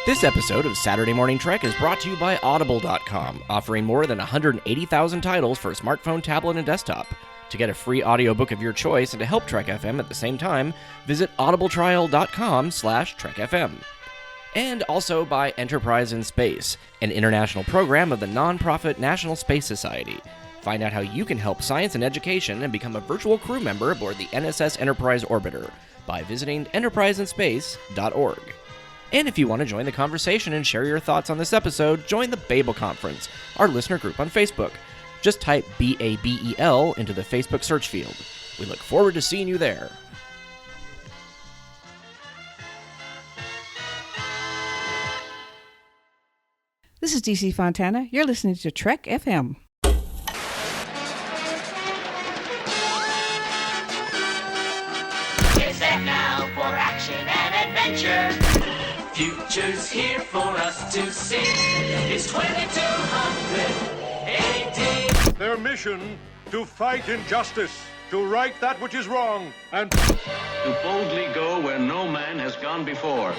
This episode of Saturday Morning Trek is brought to you by Audible.com, offering more than 180,000 titles for smartphone, tablet, and desktop. To get a free audiobook of your choice and to help Trek FM at the same time, visit audibletrial.com/trekfm. And also by Enterprise in Space, an international program of the non-profit National Space Society. Find out how you can help science and education and become a virtual crew member aboard the NSS Enterprise Orbiter by visiting enterpriseinspace.org. And if you want to join the conversation and share your thoughts on this episode, join the Babel Conference, our listener group on Facebook. Just type BABEL into the Facebook search field. We look forward to seeing you there. This is DC Fontana. You're listening to Trek FM. Is that now for action and adventure? Future's here for us to see. It's 2200 AD. Their mission, to fight injustice, to right that which is wrong, and to boldly go where no man has gone before.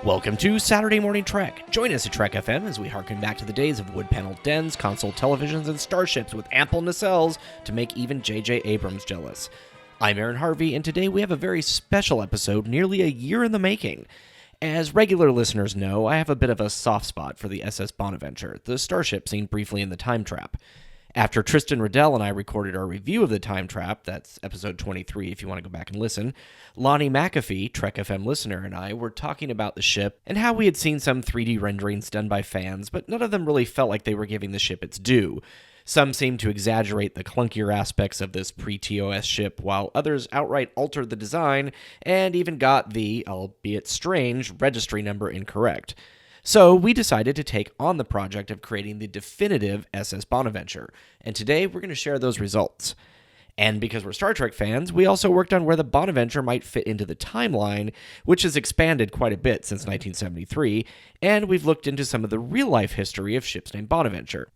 Welcome to Saturday Morning Trek. Join us at Trek FM as we harken back to the days of wood-paneled dens, console televisions, and starships with ample nacelles to make even J.J. Abrams jealous. I'm Aaron Harvey, and today we have a very special episode, nearly a year in the making. As regular listeners know, I have a bit of a soft spot for the SS Bonaventure, the starship seen briefly in The Time Trap. After Tristan Riddell and I recorded our review of The Time Trap, that's episode 23 if you want to go back and listen, Lonnie McAfee, Trek FM listener, and I were talking about the ship and how we had seen some 3D renderings done by fans, but none of them really felt like they were giving the ship its due. Some seemed to exaggerate the clunkier aspects of this pre-TOS ship, while others outright altered the design and even got the, albeit strange, registry number incorrect. So we decided to take on the project of creating the definitive SS Bonaventure, and today we're going to share those results. And because we're Star Trek fans, we also worked on where the Bonaventure might fit into the timeline, which has expanded quite a bit since 1973, and we've looked into some of the real-life history of ships named Bonaventure.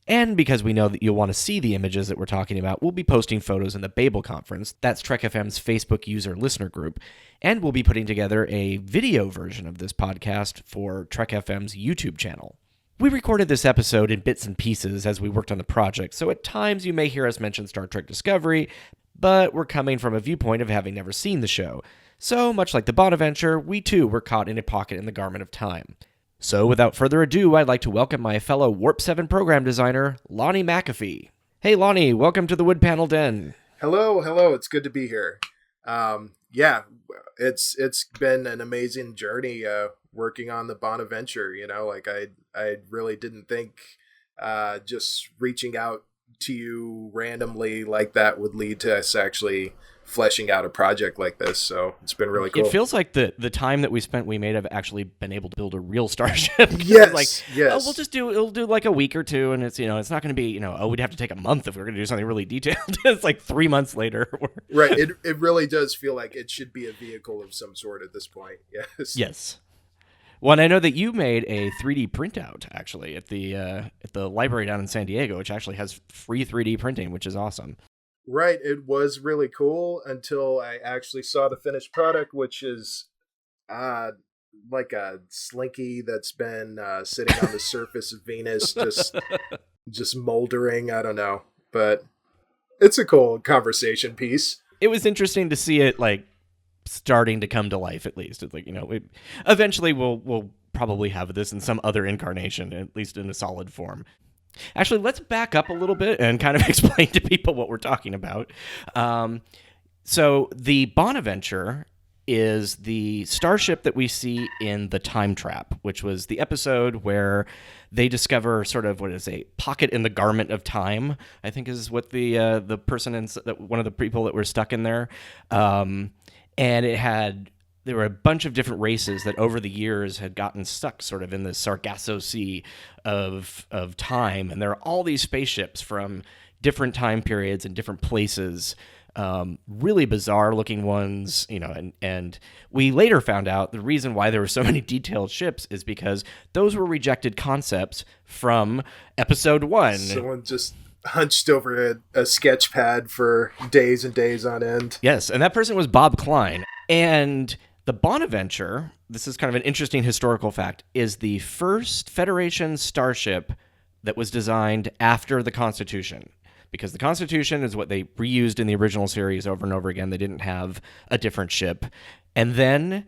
And because we know that you'll want to see the images that we're talking about, we'll be posting photos in the Babel Conference, that's Trek FM's Facebook user listener group, and we'll be putting together a video version of this podcast for Trek FM's YouTube channel. We recorded this episode in bits and pieces as we worked on the project, so at times you may hear us mention Star Trek Discovery, but we're coming from a viewpoint of having never seen the show. So, much like the Bonaventure, we too were caught in a pocket in the garment of time. So, without further ado, I'd like to welcome my fellow Warp 7 program designer, Lonnie McAfee. Hey, Lonnie, welcome to the Wood Panel Den. Hello. It's good to be here. It's been an amazing journey working on the Bonaventure. You know, like I really didn't think just reaching out to you randomly like that would lead to us actually fleshing out a project like this, so it's been really cool. It feels like the time that we spent, we may have actually been able to build a real starship. Yes. Oh, it'll do like a week or two, and it's it's not going to be we'd have to take a month if we we're going to do something really detailed. It's like 3 months later. Right. It really does feel like it should be a vehicle of some sort at this point. Yes. Well, and I know that you made a 3D printout actually at the library down in San Diego, which actually has free 3D printing, which is awesome. Right, it was really cool until I actually saw the finished product, which is like a slinky that's been sitting on the surface of Venus, just moldering. I don't know, but it's a cool conversation piece. It was interesting to see it like starting to come to life. At least it's like eventually we'll probably have this in some other incarnation, at least in a solid form. Actually, let's back up a little bit and kind of explain to people what we're talking about. So the Bonaventure is the starship that we see in The Time Trap, which was the episode where they discover sort of a pocket in the garment of time, I think is what the person one of the people that were stuck in there. And there were a bunch of different races that over the years had gotten stuck sort of in the Sargasso Sea of time. And there are all these spaceships from different time periods and different places, really bizarre looking ones, and we later found out the reason why there were so many detailed ships is because those were rejected concepts from episode 1. Someone just hunched over a sketch pad for days and days on end. Yes, and that person was Bob Kline. And The Bonaventure, this is kind of an interesting historical fact, is the first Federation starship that was designed after the Constitution. Because the Constitution is what they reused in the original series over and over again. They didn't have a different ship. And then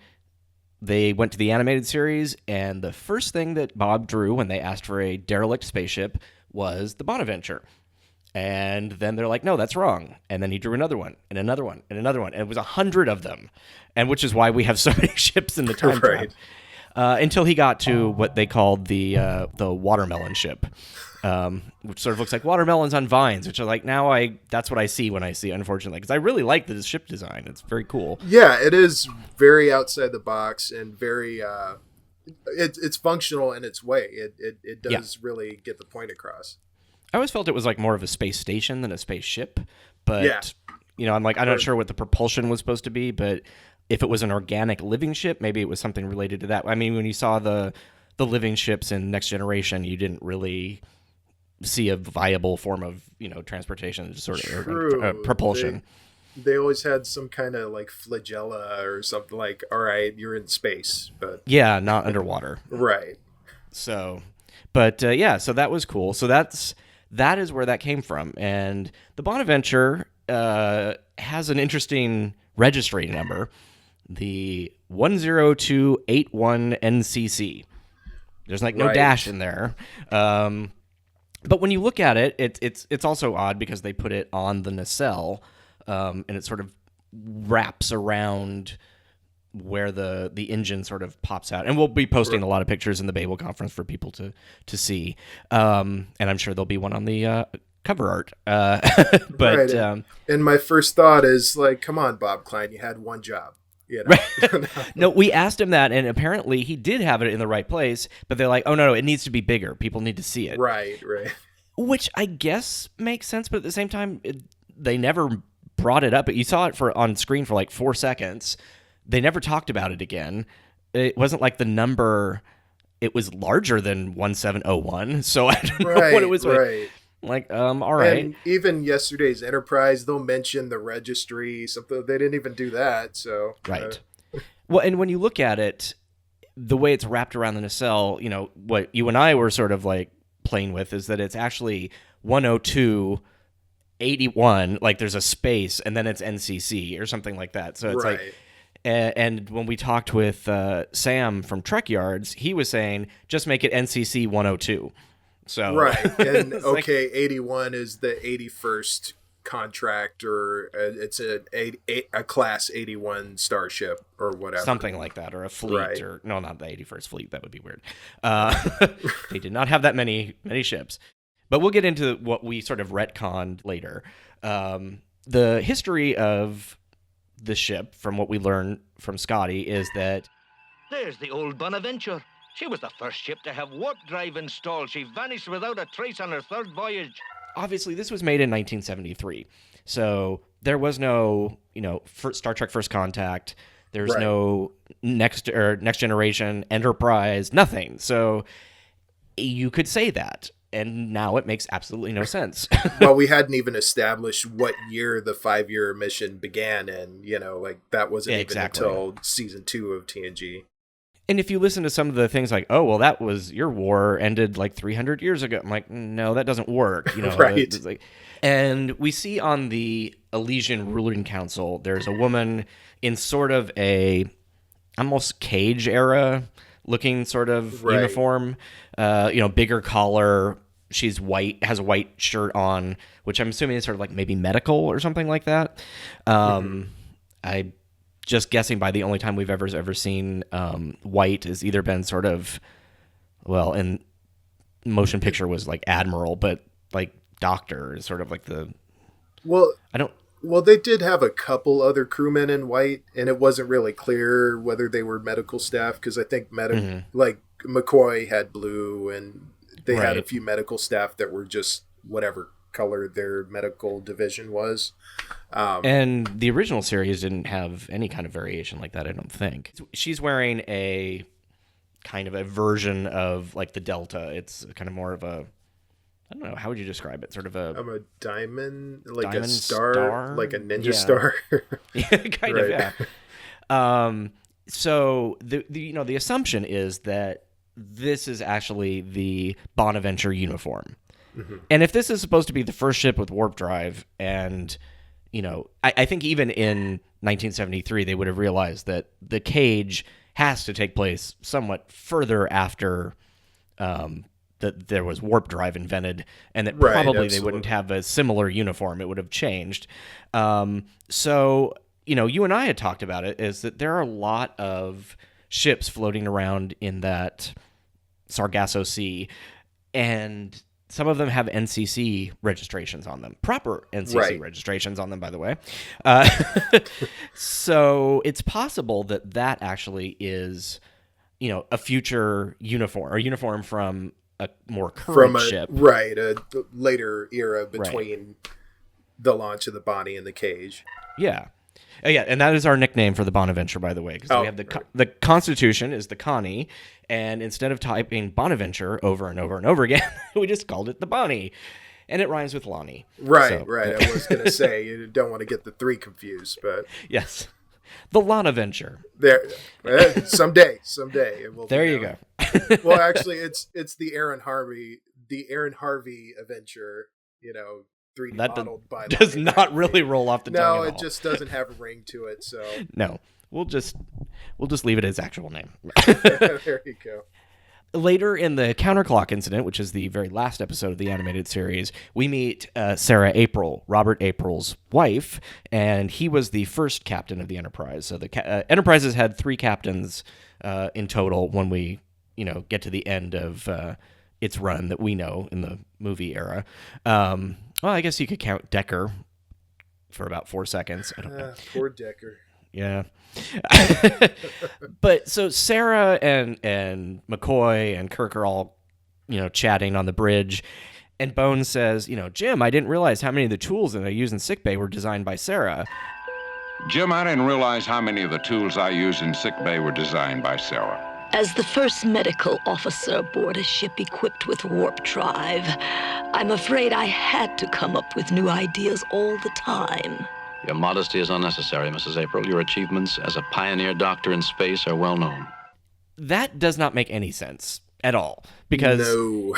they went to the animated series, and the first thing that Bob drew when they asked for a derelict spaceship was the Bonaventure. And then they're like, no, that's wrong. And then he drew another one, and another one, and another one. And it was 100 of them. And which is why we have so many ships in the time trap. Until he got to what they called the watermelon ship, which sort of looks like watermelons on vines, which are like, that's what I see when I see it, unfortunately. Because I really like the ship design. It's very cool. Yeah, it is very outside the box and very... it's functional in its way. It does really get the point across. I always felt it was like more of a space station than a spaceship, but I'm not sure what the propulsion was supposed to be, but if it was an organic living ship, maybe it was something related to that. I mean, when you saw the living ships in Next Generation, you didn't really see a viable form of transportation, just sort of propulsion. They always had some kind of like flagella or something like, all right, you're in space, but not underwater, right? So, but so that was cool. So that is where that came from. And the Bonaventure has an interesting registry number, the 10281NCC. There's no dash in there. But when you look at it, it's also odd because they put it on the nacelle, and it sort of wraps around where the engine sort of pops out. And we'll be posting a lot of pictures in the Babel conference for people to see. And I'm sure there'll be one on the cover art. But and my first thought is like, come on, Bob Kline, you had one job. No, we asked him that, and apparently he did have it in the right place, but they're like, oh, no, it needs to be bigger. People need to see it. Right. Which I guess makes sense, but at the same time, they never brought it up. But you saw it on screen for like 4 seconds. They never talked about it again. It wasn't like the number, it was larger than 1701, so I don't know what it was. Like, all right. And even yesterday's Enterprise, they'll mention the registry, something. They didn't even do that, so. Right. Well, and when you look at it, the way it's wrapped around the nacelle, what you and I were sort of like playing with is that it's actually 10281, like there's a space, and then it's NCC or something like that. So it's like, and when we talked with Sam from Trek Yards, he was saying, just make it NCC 102. So and okay, 81 is the 81st contract, or it's a class 81 starship or whatever, something like that, or a fleet, or no, not the 81st fleet. That would be weird. They did not have that many ships, but we'll get into what we sort of retconned later. The history of the ship, from what we learned from Scotty, is that there's the old Bonaventure. She was the first ship to have warp drive installed. She vanished without a trace on her third voyage. Obviously, this was made in 1973, so there was no, Star Trek First Contact. There's no Next Generation, Enterprise, nothing. So you could say that, and now it makes absolutely no sense. Well, we hadn't even established what year the 5-year mission began, and that wasn't even until season 2 of TNG. And if you listen to some of the things like, oh, well, that was your war ended like 300 years ago. I'm like, no, that doesn't work. Right. And we see on the Elysian Ruling Council, there's a woman in sort of a almost Cage era looking sort of uniform, bigger collar. She's white, has a white shirt on, which I'm assuming is sort of like maybe medical or something like that. I just guessing by the only time we've ever seen white has either been sort of, well, in motion picture was like Admiral, but like Doctor is sort of like the... Well, they did have a couple other crewmen in white, and it wasn't really clear whether they were medical staff, because I think like McCoy had blue, and they had a few medical staff that were just whatever color their medical division was. And the original series didn't have any kind of variation like that, I don't think. She's wearing a kind of a version of like the Delta. It's kind of more of a, I don't know, how would you describe it? Sort of a diamond, like diamond a star, like a ninja star. Yeah, kind of, yeah. So the assumption is that this is actually the Bonaventure uniform. And if this is supposed to be the first ship with warp drive, and I think even in 1973 they would have realized that the cage has to take place somewhat further after that there was warp drive invented, and that probably they wouldn't have a similar uniform. It would have changed. So you and I had talked about it, is that there are a lot of ships floating around in that Sargasso Sea, and some of them have NCC registrations on them, proper NCC registrations on them, by the way. So it's possible that actually is, a future uniform, or uniform from a more current ship. Right, a later era between the launch of the Bonnie and the Cage. Yeah. Yeah, and that is our nickname for the Bonaventure, by the way, because we have the Constitution is the Connie, and instead of typing Bonaventure over and over and over again, we just called it the Bonnie, and it rhymes with Lonnie. Right. I was going to say, you don't want to get the three confused, but... Yes. The Bonaventure. There. Someday. It will there you go. Well, actually, it's the Aaron Harvey adventure, 3D that modeled by does Lonnie not McAfee. really roll off the tongue No, at it all. just doesn't have a ring to it, so... No. We'll just leave it as actual name. There you go. Later in the Counterclock incident, which is the very last episode of the animated series, we meet Sarah April, Robert April's wife, and he was the first captain of the Enterprise. So the Enterprise has had 3 captains in total when we, get to the end of its run that we know in the movie era. Well, I guess you could count Decker for about 4 seconds. I don't know. Poor Decker. Yeah. But so Sarah and McCoy and Kirk are all, chatting on the bridge. And Bones says, Jim, I didn't realize how many of the tools that I use in sickbay were designed by Sarah. Jim, I didn't realize how many of the tools I use in sickbay were designed by Sarah. As the first medical officer aboard a ship equipped with warp drive, I'm afraid I had to come up with new ideas all the time. Your modesty is unnecessary, Mrs. April. Your achievements as a pioneer doctor in space are well known. That does not make any sense at all, because No.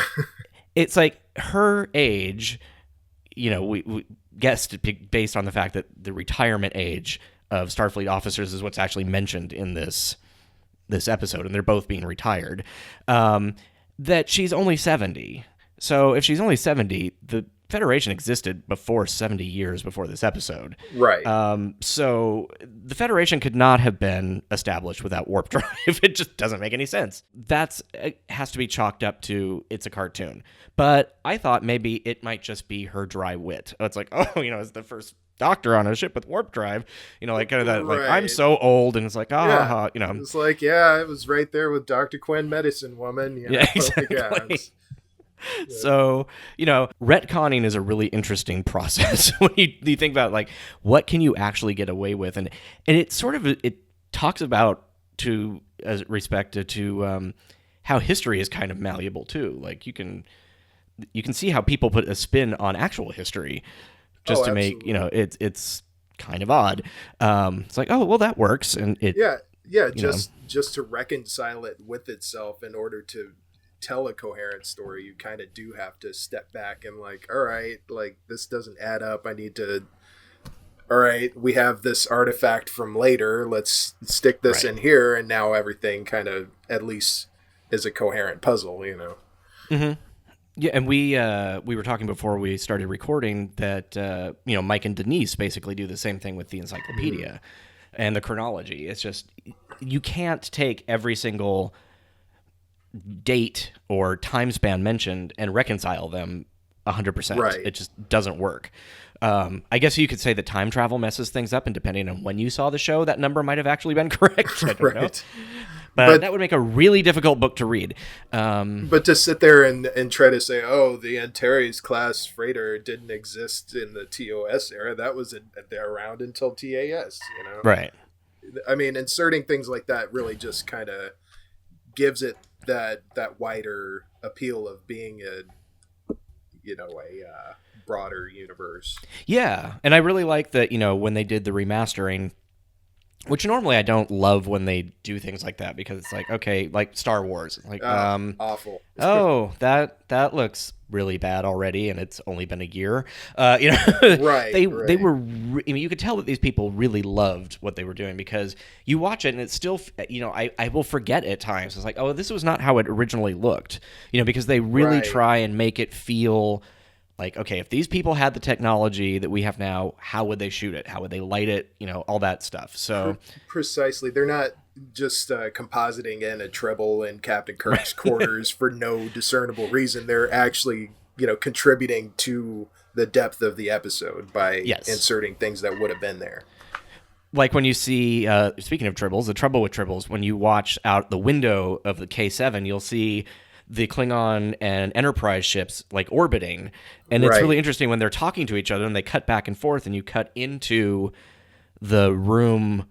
it's like her age, we guessed based on the fact that the retirement age of Starfleet officers is what's actually mentioned in this episode, and they're both being retired, that she's only 70. So if she's only 70, the Federation existed before 70 years before this episode. Right. So the Federation could not have been established without warp drive. It just doesn't make any sense. It has to be chalked up to it's a cartoon. But I thought maybe it might just be her dry wit. It's like, it's the first doctor on a ship with warp drive. Like kind of that, like, I'm so old, and it's like, It's like, it was right there with Dr. Quinn, Medicine Woman. Yeah, exactly. So, retconning is a really interesting process when you think about, like, what can you actually get away with? And it sort of, it talks about as respect to how history is kind of malleable too. Like you can see how people put a spin on actual history just to make, it's kind of odd. It's like, well, that works. And just to reconcile it with itself in order to tell a coherent story, you kind of do have to step back and like, all right, like this doesn't add up. All right, we have this artifact from later. Let's stick this in here, and now everything kind of at least is a coherent puzzle, Mm-hmm. Yeah, and we were talking before we started recording that Mike and Denise basically do the same thing with the encyclopedia and the chronology. It's just you can't take every single date or time span mentioned and reconcile them 100%. Right. It just doesn't work. I guess you could say that time travel messes things up, and depending on when you saw the show, that number might have actually been correct. I don't know. But that would make a really difficult book to read. But to sit there and try to say, the Antares class freighter didn't exist in the TOS era, that was around until TAS, Right. I mean, inserting things like that really just kind of gives it that wider appeal of being a broader universe. Yeah, and I really like that, when they did the remastering, Which normally I don't love when they do things like that, because it's like, okay, like Star Wars, like awful. Oh, that looks really bad already, and it's only been a year. You know, Right. They were. I mean, you could tell that these people really loved what they were doing, because you watch it and it's still, you know, I will forget at times. It's like, oh, this was not how it originally looked. You know, because they really try and make it feel like, okay, if these people had the technology that we have now, how would they shoot it? How would they light it? You know, all that stuff. So precisely, they're not just compositing in a treble in Captain Kirk's quarters for no discernible reason. They're actually, you know, contributing to the depth of the episode by inserting things that would have been there. Like when you see, speaking of tribbles, the trouble with tribbles, when you watch out the window of the K7, you'll see the Klingon and Enterprise ships like orbiting, and it's really interesting when they're talking to each other and they cut back and forth, and you cut into the room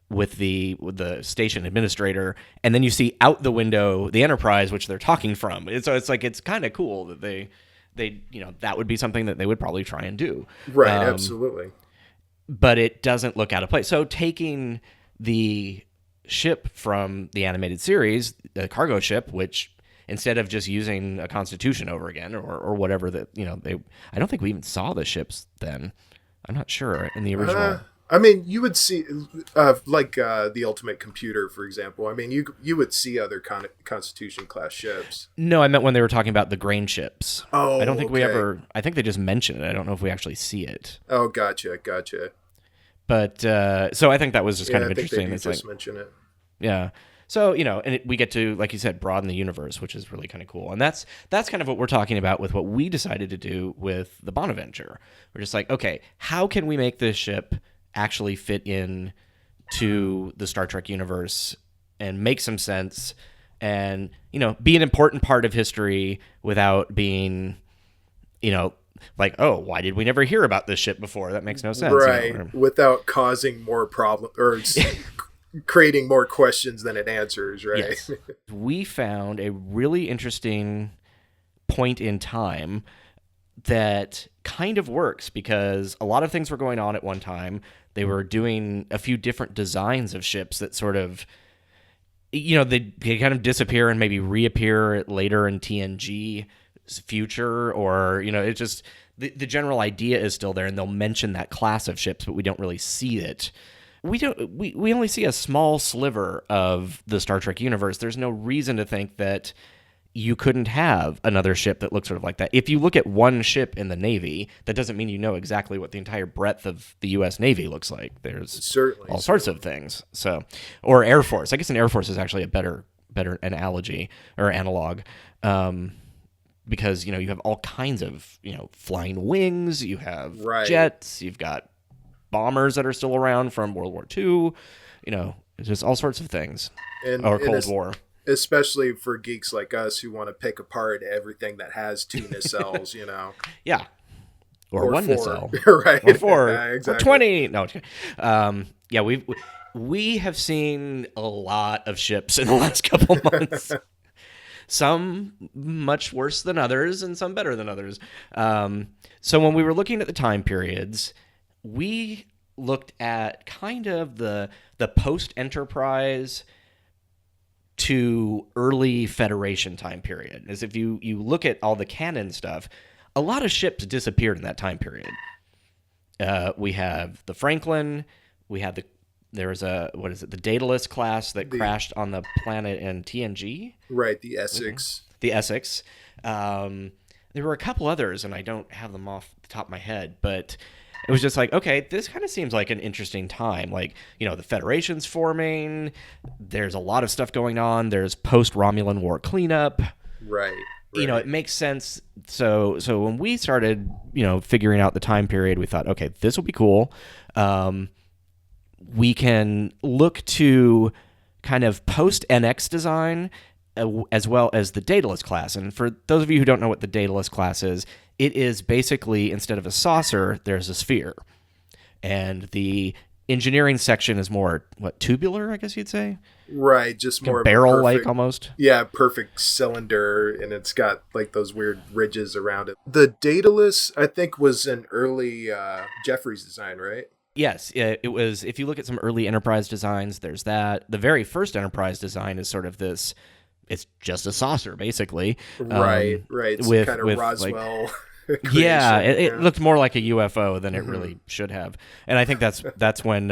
with the station administrator, and then you see out the window the Enterprise, which they're talking from. And so it's like, it's kind of cool that they you know, that would be something that they would probably try and do. Right, absolutely. But it doesn't look out of place. So taking the ship from the animated series, the cargo ship, which instead of just using a Constitution over again or whatever that, you know, I don't think we even saw the ships then. I'm not sure in the original. I mean, you would see, like the Ultimate Computer, for example. I mean, you would see other Constitution class ships. No, I meant when they were talking about the grain ships. Oh, I don't think we ever. I think they just mentioned it. I don't know if we actually see it. Oh, gotcha. But so I think that was just kind of interesting. I think they it's just mention it. Yeah. So, you know, and we get to, like you said, broaden the universe, which is really kind of cool. And that's kind of what we're talking about with what we decided to do with the Bonaventure. We're just like, okay, how can we make this ship actually fit in to the Star Trek universe and make some sense and, you know, be an important part of history without being, you know, like, oh, why did we never hear about this ship before? That makes no sense. Right. You know? Without causing more problems or creating more questions than it answers, right? Yes. We found a really interesting point in time that kind of works, because a lot of things were going on at one time. They were doing a few different designs of ships that sort of, you know, they kind of disappear and maybe reappear later in TNG's future, or, you know, it's just the general idea is still there, and they'll mention that class of ships, but we don't really see it. We only see a small sliver of the Star Trek universe. There's no reason to think that you couldn't have another ship that looks sort of like that. If you look at one ship in the Navy, that doesn't mean you know exactly what the entire breadth of the U.S. Navy looks like. There's certainly all sorts of things. So, or Air Force. I guess an Air Force is actually a better analogy or analog, because, you know, you have all kinds of, you know, flying wings. You have jets. You've got bombers that are still around from World War II. You know, it's just all sorts of things. Or Cold War. Especially for geeks like us who want to pick apart everything that has 2 nacelles, you know. Yeah. Or 1 4. nacelle. Right. Or 4. Yeah, exactly. Or 20. No. Yeah, we have seen a lot of ships in the last couple months. Some much worse than others, and some better than others. So when we were looking at the time periods, we looked at kind of the post-Enterprise to early Federation time period. As if you look at all the canon stuff, a lot of ships disappeared in that time period. We have the Franklin. We have the Daedalus class that crashed on the planet in TNG. Right, the Essex. The Essex. There were a couple others, and I don't have them off the top of my head, but it was just like, okay, this kind of seems like an interesting time. Like, you know, the Federation's forming. There's a lot of stuff going on. There's post-Romulan War cleanup. Right. You know, it makes sense. So when we started, you know, figuring out the time period, we thought, okay, this will be cool. We can look to kind of post-NX design as well as the Daedalus class. And for those of you who don't know what the Daedalus class is, it is basically, instead of a saucer, there's a sphere. And the engineering section is more, tubular, I guess you'd say? Right, just more barrel-like almost? Yeah, perfect cylinder, and it's got like those weird ridges around it. The Daedalus, I think, was an early Jeffries design, right? Yes, it was. If you look at some early Enterprise designs, there's that. The very first Enterprise design is sort of this. It's just a saucer, basically. Right. It's with kind of with, Roswell. Like, creation, yeah, it looked more like a UFO than it really should have, and I think that's when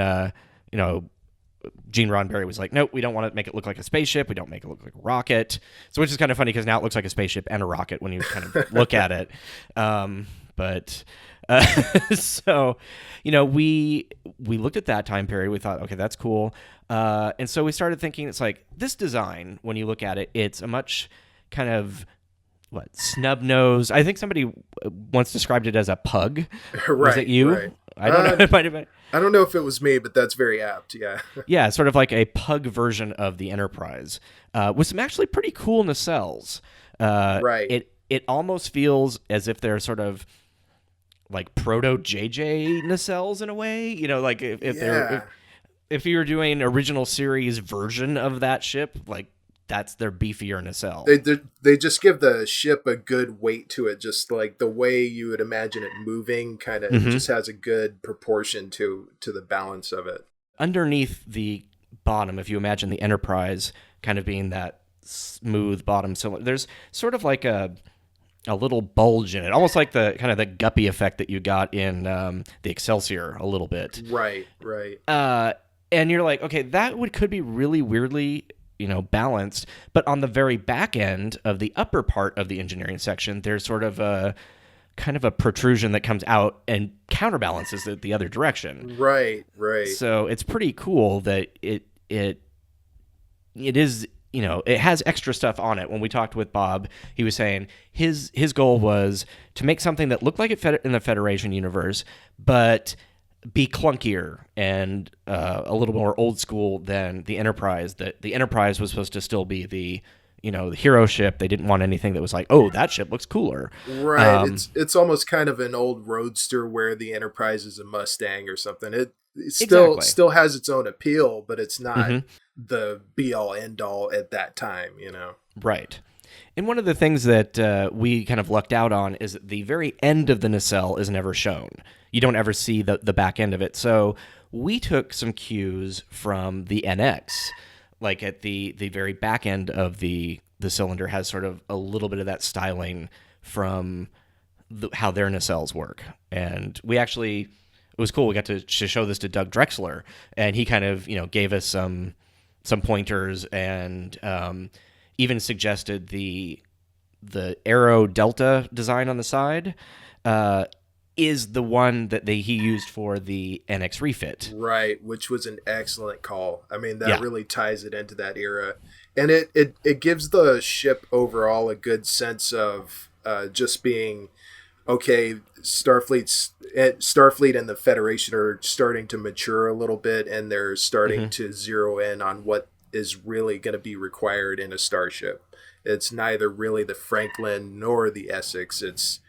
Gene Roddenberry was like, nope, we don't want to make it look like a spaceship. We don't make it look like a rocket. So which is kind of funny because now it looks like a spaceship and a rocket when you kind of look at it. So, we looked at that time period. We thought, okay, that's cool. And so we started thinking, it's like this design, when you look at it, it's a much kind of snub nose. I think somebody once described it as a pug. Right. Was it you? Right. I don't know. It might have been. I don't know if it was me, but that's very apt. Yeah. Yeah, sort of like a pug version of the Enterprise, with some actually pretty cool nacelles. Right. It almost feels as if they're sort of like proto JJ nacelles in a way. Like if you were doing original series version of that ship, like that's their beefier nacelle. They just give the ship a good weight to it, just like the way you would imagine it moving. Kind of just has a good proportion to the balance of it. Underneath the bottom, if you imagine the Enterprise kind of being that smooth bottom cylinder, there's sort of like a little bulge in it, almost like the kind of the guppy effect that you got in the Excelsior a little bit. Right. And you're like, okay, that could be really weirdly, balanced. But on the very back end of the upper part of the engineering section, there's sort of a kind of a protrusion that comes out and counterbalances it the other direction. Right. So it's pretty cool that it is. It has extra stuff on it. When we talked with Bob, he was saying his goal was to make something that looked like it in the Federation universe, but be clunkier and a little more old school than the Enterprise. That the Enterprise was supposed to still be the hero ship. They didn't want anything that was like, oh, that ship looks cooler. Right. It's almost kind of an old roadster where the Enterprise is a Mustang or something. It still has its own appeal, but it's not the be all end all at that time, Right. And one of the things that we kind of lucked out on is that the very end of the nacelle is never shown. You don't ever see the back end of it. So we took some cues from the NX, like at the very back end of the cylinder has sort of a little bit of that styling from how their nacelles work. And we actually, it was cool. We got to show this to Doug Drexler, and he kind of, gave us some pointers and even suggested the Aero Delta design on the side is the one that he used for the NX refit. Right, which was an excellent call. I mean, that really ties it into that era. And it gives the ship overall a good sense of just being, okay, Starfleet and the Federation are starting to mature a little bit, and they're starting to zero in on what is really going to be required in a starship. It's neither really the Franklin nor the Essex. It's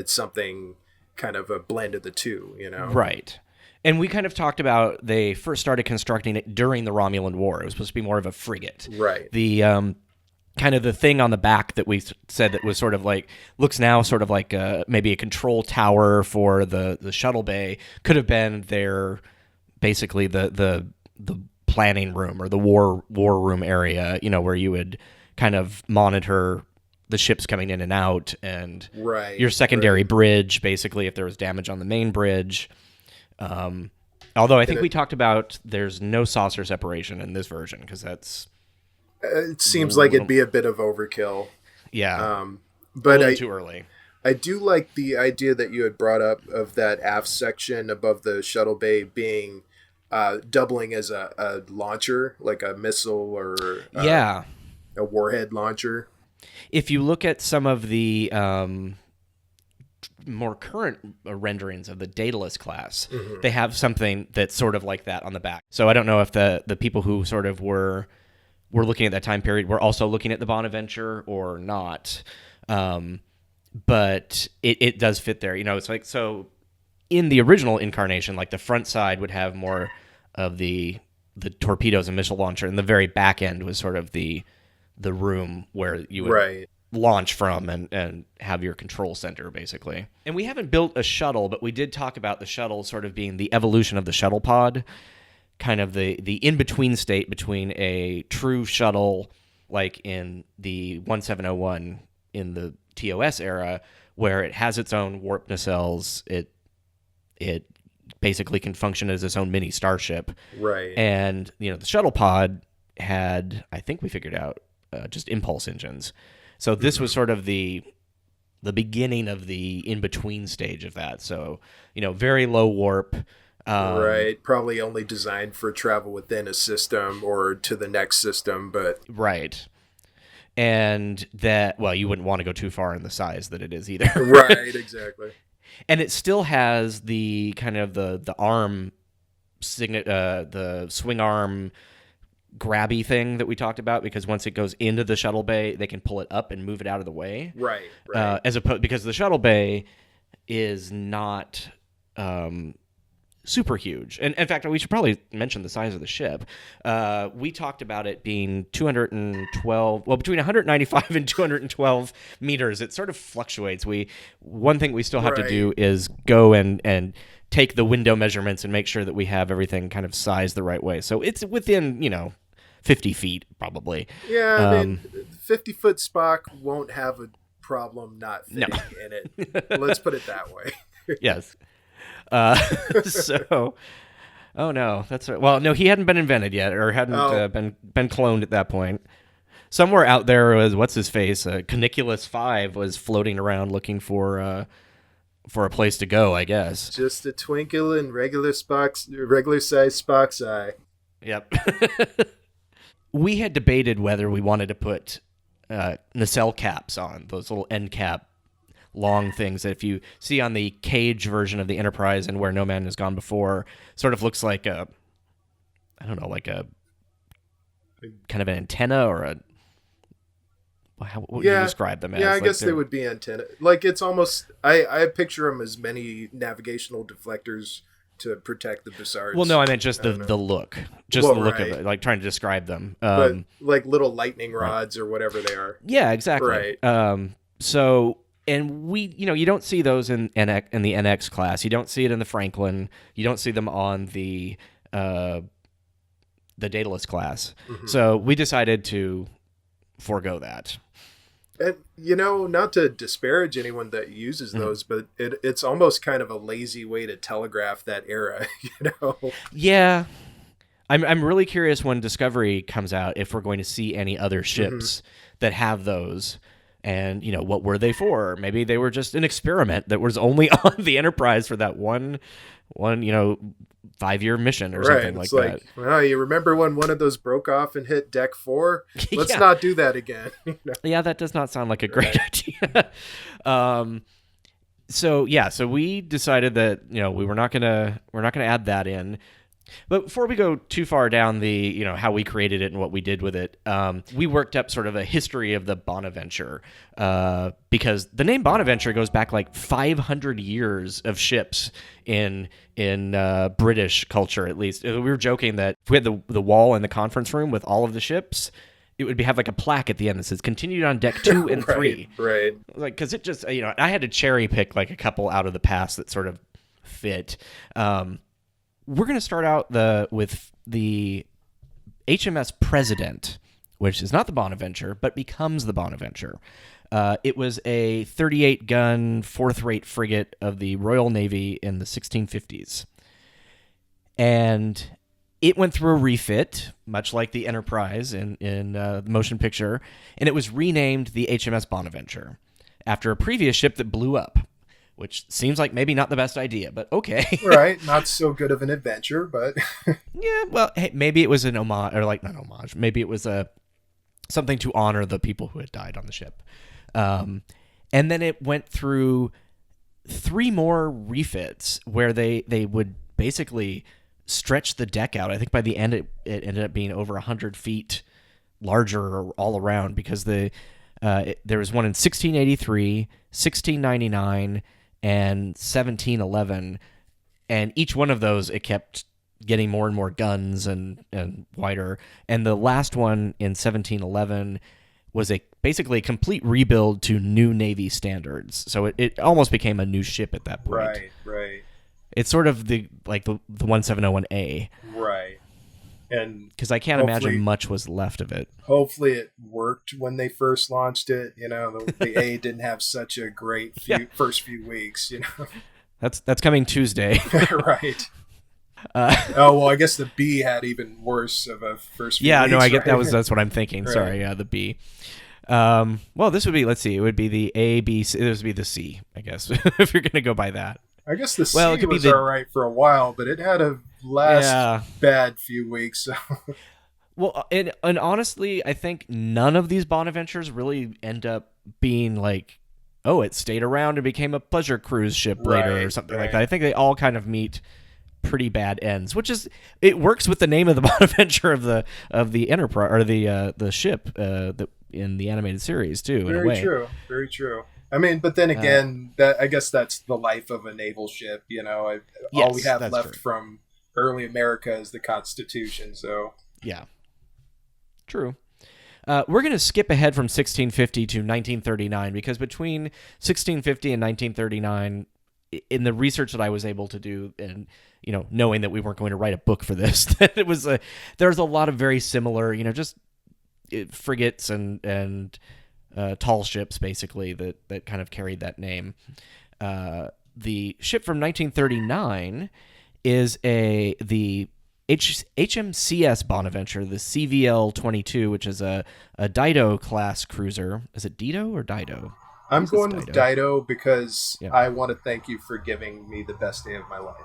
something kind of a blend of the two, Right. And we kind of talked about they first started constructing it during the Romulan War. It was supposed to be more of a frigate. Right. The kind of the thing on the back that we said that was sort of like, looks now sort of like maybe a control tower for the shuttle bay could have been their, basically the planning room or the war room area, where you would kind of monitor the ships coming in and out, and your secondary bridge, basically, if there was damage on the main bridge. Although I think we talked about there's no saucer separation in this version, because that's... It seems like it'd be a bit of overkill. Yeah. But too early. I do like the idea that you had brought up of that aft section above the shuttle bay being doubling as a launcher, like a missile or a warhead launcher. If you look at some of the more current renderings of the Daedalus class, they have something that's sort of like that on the back. So I don't know if the people who sort of were looking at that time period were also looking at the Bonaventure or not. But it does fit there. It's like, so in the original incarnation, like the front side would have more of the torpedoes and missile launcher, and the very back end was sort of the room where you would launch from and have your control center, basically. And we haven't built a shuttle, but we did talk about the shuttle sort of being the evolution of the shuttle pod, kind of the in-between state between a true shuttle, like in the 1701 in the TOS era, where it has its own warp nacelles. It basically can function as its own mini starship. Right. And, the shuttle pod had, I think we figured out, just impulse engines. So this was sort of the beginning of the in-between stage of that. So, very low warp. Right. Probably only designed for travel within a system or to the next system, but... Right. And that, well, you wouldn't want to go too far in the size that it is either. Right, exactly. And it still has the kind of the arm, the swing arm grabby thing that we talked about, because once it goes into the shuttle bay, they can pull it up and move it out of the way. Right. As opposed, because the shuttle bay is not super huge. And in fact, we should probably mention the size of the ship. We talked about it being 212, well, between 195 and 212 meters. It sort of fluctuates. One thing we still have to do is go and take the window measurements and make sure that we have everything kind of sized the right way. So it's within, 50 feet probably. Yeah, I mean, 50-foot Spock won't have a problem not fitting in it. Let's put it that way. Yes. So, oh no, that's right. Well, no, he hadn't been invented yet, or hadn't been cloned at that point. Somewhere out there was what's his face, Caniculus 5 was floating around looking for a place to go, I guess. Just a twinkle in regular size Spock's eye. Yep. We had debated whether we wanted to put nacelle caps on, those little end cap long things that if you see on the cage version of the Enterprise and Where No Man Has Gone Before, sort of looks like a kind of an antenna or a, what would you describe them as? Yeah, I guess they would be antenna. Like, it's almost, I picture them as many navigational deflectors to protect the Bussards. Well, no, I meant just the look. Just the look of it, like trying to describe them. But like little lightning rods or whatever they are. Yeah, exactly. Right. So... And we, you don't see those in the NX class. You don't see it in the Franklin. You don't see them on the Daedalus class. Mm-hmm. So we decided to forego that. And, not to disparage anyone that uses those, but it's almost kind of a lazy way to telegraph that era, Yeah. I'm really curious when Discovery comes out if we're going to see any other ships that have those. And, what were they for? Maybe they were just an experiment that was only on the Enterprise for that one 5-year mission or something like that. Well, you remember when one of those broke off and hit Deck 4? Let's not do that again. Yeah, that does not sound like a great idea. So we decided that, we're not gonna add that in. But before we go too far down the, how we created it and what we did with it, we worked up sort of a history of the Bonaventure, because the name Bonaventure goes back like 500 years of ships in British culture, at least. We were joking that if we had the wall in the conference room with all of the ships, it would have like a plaque at the end that says continued on deck 2 and 3. Right. Like, because it just, I had to cherry pick like a couple out of the past that sort of fit. We're going to start out with the HMS President, which is not the Bonaventure, but becomes the Bonaventure. It was a 38-gun, fourth-rate frigate of the Royal Navy in the 1650s. And it went through a refit, much like the Enterprise in the motion picture, and it was renamed the HMS Bonaventure after a previous ship that blew up, which seems like maybe not the best idea, but okay. Right, not so good of an adventure, but... Yeah, well, hey, maybe it was an homage, or like, not homage, maybe it was something to honor the people who had died on the ship. And then it went through 3 more refits where they would basically stretch the deck out. I think by the end it ended up being over 100 feet larger all around, because there was one in 1683, 1699, and 1711, and each one of those it kept getting more and more guns and wider. And the last one in 1711 was a basically a complete rebuild to new Navy standards. So it almost became a new ship at that point. Right. It's sort of the 1701A. Right. And because I can't imagine much was left of it. Hopefully it worked when they first launched it. The A didn't have such a great first few weeks. That's coming Tuesday. Right. I guess the B had even worse of a first few weeks. No, I get that's what I'm thinking. Right. Sorry, the B. Well, this would be, let's see, it would be the A, B, C, this would be the C, I guess, if you're going to go by that. I guess the C was all right for a while, but it had a bad few weeks. So. Well, and honestly, I think none of these Bonaventures really end up being like, oh, it stayed around and became a pleasure cruise ship later or something like that. I think they all kind of meet pretty bad ends, which is, it works with the name of the Bonaventure of the Enterprise, or the ship in the animated series too. In a way. Very true. I mean, but then again, I guess that's the life of a naval ship. All we have left from early America is the Constitution. So yeah, true. We're going to skip ahead from 1650 to 1939 because between 1650 and 1939, in the research that I was able to do, and knowing that we weren't going to write a book for this, that it was there's a lot of very similar, just frigates and tall ships basically that kind of carried that name. The ship from 1939 is the HMCS Bonaventure, the CVL 22, which is a Dido class cruiser. Is it Dido or Dido? I'm going with Dido because I want to thank you for giving me the best day of my life.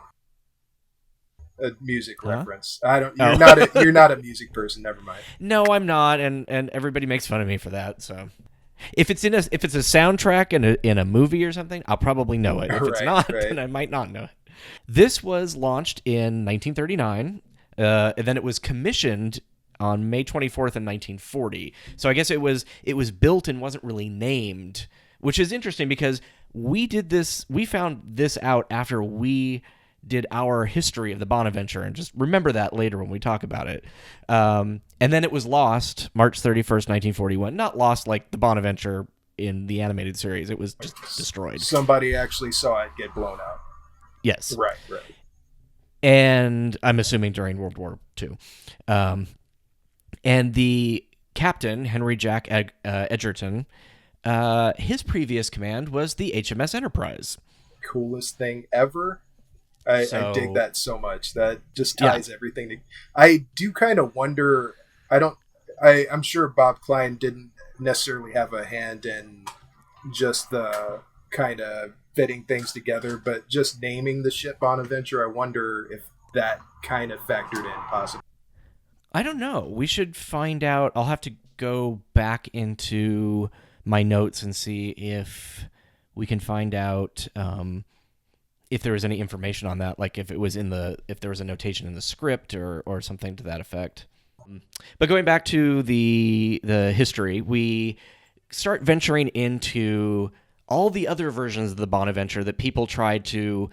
A music reference. You're not a music person. Never mind. No, I'm not, and everybody makes fun of me for that. So, if it's a soundtrack in a movie or something, I'll probably know it. If it's not, then I might not know it. This was launched in 1939, and then it was commissioned on May 24th in 1940. So I guess it was built and wasn't really named, which is interesting because we found this out after we did our history of the Bonaventure, and just remember that later when we talk about it. And then it was lost March 31st, 1941. Not lost like the Bonaventure in the animated series. It was just destroyed. Somebody actually saw it get blown up. Yes. Right. And I'm assuming during World War II. And the captain, Henry Jack Edgerton, his previous command was the HMS Enterprise. Coolest thing ever. I dig that so much. That just ties everything together. I do kind of wonder. I'm sure Bob Kline didn't necessarily have a hand in just the kind of fitting things together, but just naming the ship Bonaventure, I wonder if that kind of factored in possibly. I don't know. We should find out. I'll have to go back into my notes and see if we can find out if there was any information on that, like if there was a notation in the script or something to that effect. But going back to the history, we start venturing into all the other versions of the Bonaventure that people tried to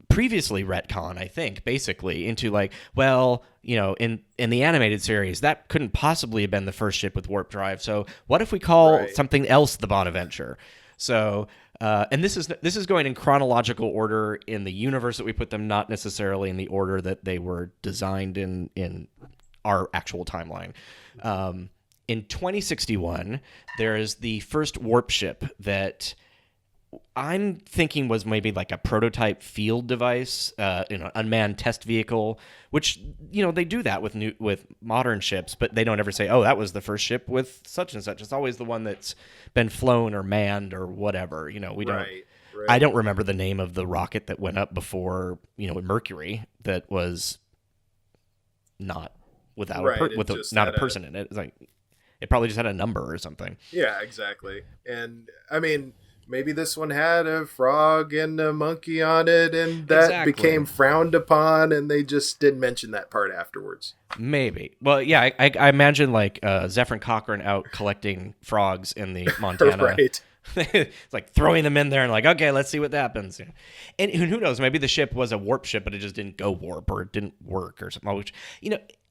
previously retcon, I think, basically, into like, well, in the animated series, that couldn't possibly have been the first ship with warp drive. So what if we call something else the Bonaventure? So, and this is going in chronological order in the universe that we put them, not necessarily in the order that they were designed in our actual timeline. In 2061, there is the first warp ship that I'm thinking was maybe like a prototype field device, unmanned test vehicle, which, they do that with modern ships, but they don't ever say, oh, that was the first ship with such and such. It's always the one that's been flown or manned or whatever. We don't. Right. I don't remember the name of the rocket that went up before, Mercury, that was not without not a person in it. It's like it probably just had a number or something. Yeah, exactly. And I mean, maybe this one had a frog and a monkey on it, and that became frowned upon, and they just didn't mention that part afterwards. Maybe. Well, yeah, I imagine like Zephyr and Cochrane out collecting frogs in the Montana. Right. It's like throwing them in there and like, okay, let's see what happens. And who knows? Maybe the ship was a warp ship, but it just didn't go warp or it didn't work or something. Which,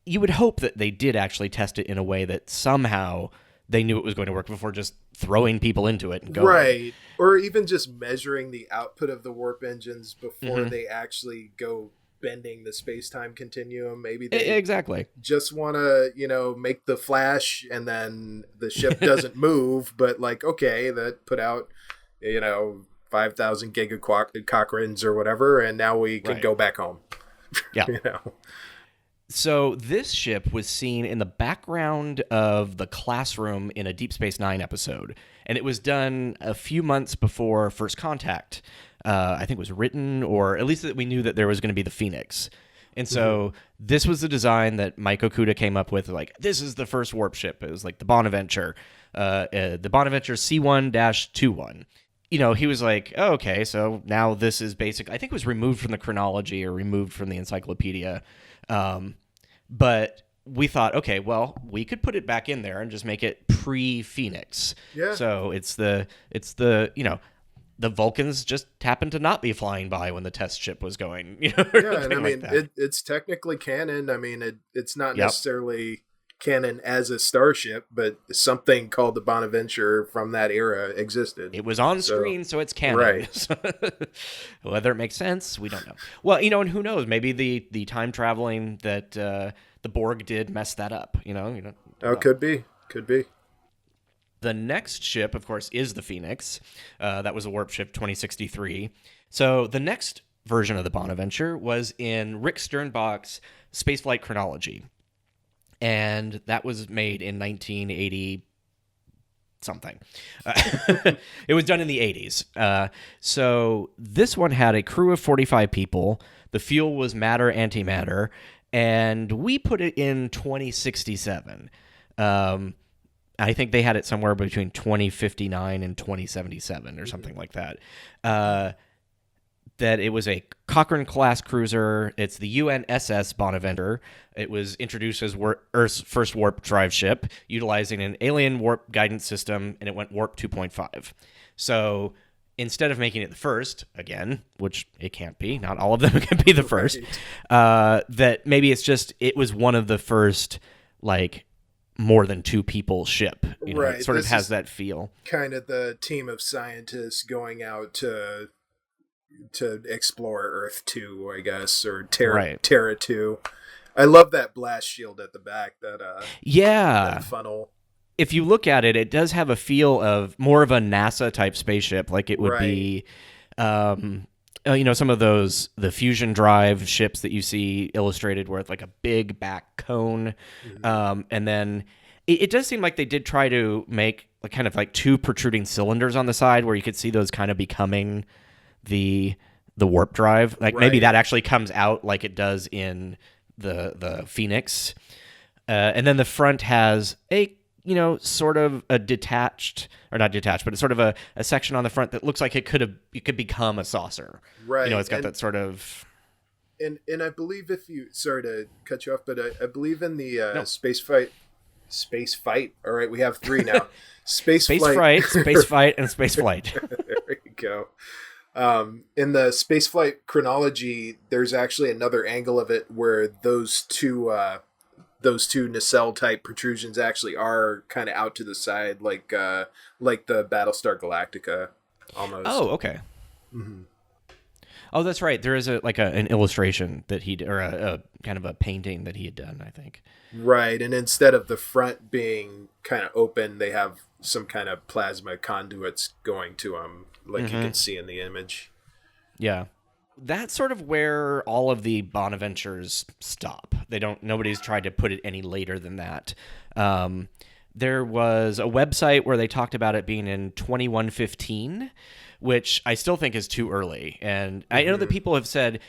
you would hope that they did actually test it in a way that somehow they knew it was going to work before just throwing people into it and going. Right. Or even just measuring the output of the warp engines before they actually go bending the space-time continuum. Maybe they exactly just want to, make the flash and then the ship doesn't move, but like, okay, that put out, 5,000 Cochrans or whatever, and now we can go back home. Yeah. So this ship was seen in the background of the classroom in a Deep Space Nine episode, and it was done a few months before First Contact. I think it was written, or at least that we knew that there was going to be the Phoenix. And so this was the design that Mike Okuda came up with, like, this is the first warp ship. It was like the Bonaventure, the Bonaventure C1-21. He was like, oh, okay, so now this is basic. I think it was removed from the chronology or removed from the encyclopedia. But we thought, okay, well, we could put it back in there and just make it pre-Phoenix. Yeah. So it's the the Vulcans just happened to not be flying by when the test ship was going. And I mean, it's technically canon. I mean, it's not necessarily canon as a starship, but something called the Bonaventure from that era existed. It was on screen, so it's canon. Right. Whether it makes sense, we don't know. Well, and who knows? Maybe the time traveling that the Borg did mess that up. Could be. The next ship, of course, is the Phoenix. That was a warp ship 2063. So the next version of the Bonaventure was in Rick Sternbach's Spaceflight Chronology. And that was made in 1980 something. It was done in the 80s. So this one had a crew of 45 people. The fuel was matter-antimatter. And we put it in 2067. I think they had it somewhere between 2059 and 2077 or something like that. That it was a Cochrane-class cruiser. It's the UNSS Bonaventure. It was introduced as Earth's first warp drive ship, utilizing an alien warp guidance system, and it went warp 2.5. So instead of making it the first, again, which it can't be, not all of them can be the first, that maybe it was one of the first, like, more than two people ship. Right. It sort of has that feel. Kind of the team of scientists going out to explore Earth 2, I guess, or Terra 2. I love that blast shield at the back, that funnel. If you look at it, it does have a feel of more of a NASA type spaceship, like it would be some of those, the fusion drive ships that you see illustrated with like a big back cone. And then it does seem like they did try to make kind of like two protruding cylinders on the side where you could see those kind of becoming the warp drive. Like maybe that actually comes out like it does in the Phoenix. And then the front has a, sort of a detached, or not detached, but it's sort of a section on the front that looks like it could become a saucer. Right. It's got that sort of... And I believe sorry to cut you off, but I believe in the space fight. All right, we have three now. Space flight, and space flight. There you go. In the spaceflight chronology, there's actually another angle of it where those two nacelle type protrusions actually are kind of out to the side, like the Battlestar Galactica, almost. Oh, okay. Mm-hmm. Oh, that's right. There is an illustration that or a kind of a painting that he had done, I think. Right, and instead of the front being kind of open, they have some kind of plasma conduits going to them, like you can see in the image. Yeah. That's sort of where all of the Bonaventures stop. Nobody's tried to put it any later than that. There was a website where they talked about it being in 2115, which I still think is too early. And I know that people have said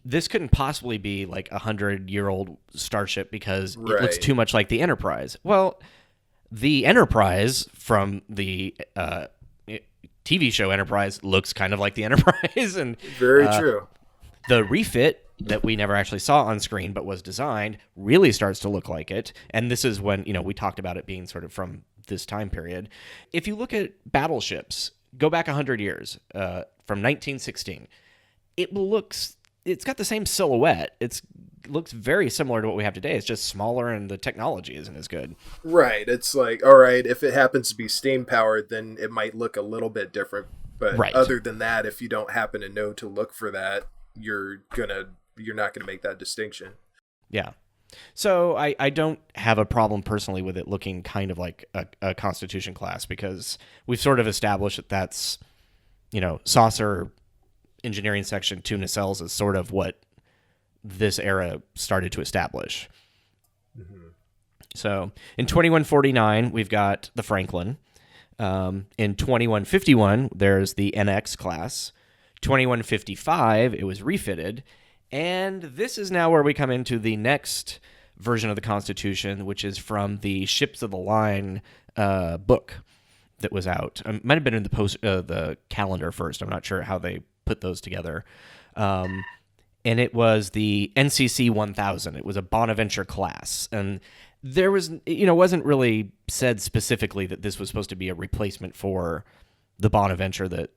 this couldn't possibly be like 100-year-old starship because it looks too much like the Enterprise. Well, the Enterprise from the TV show Enterprise looks kind of like the Enterprise. And very true. The refit that we never actually saw on screen but was designed really starts to look like it. And this is when, we talked about it being sort of from this time period. If you look at battleships, go back 100 years, from 1916, it's got the same silhouette. It's looks very similar to what we have today. It's just smaller and the technology isn't as good. Right. It's like, all right, if it happens to be steam powered, then it might look a little bit different. But other than that, if you don't happen to know to look for that, you're not gonna make that distinction. Yeah. So I don't have a problem personally with it looking kind of like a Constitution class, because we've sort of established that that's, saucer engineering section 2 nacelles is sort of what this era started to establish. Mm-hmm. So in 2149, we've got the Franklin. In 2151, there's the NX class. 2155, it was refitted. And this is now where we come into the next version of the Constitution, which is from the Ships of the Line book that was out. It might have been in the calendar first. I'm not sure how they put those together. And it was the NCC 1000. It was a Bonaventure class. And there was, wasn't really said specifically that this was supposed to be a replacement for the Bonaventure that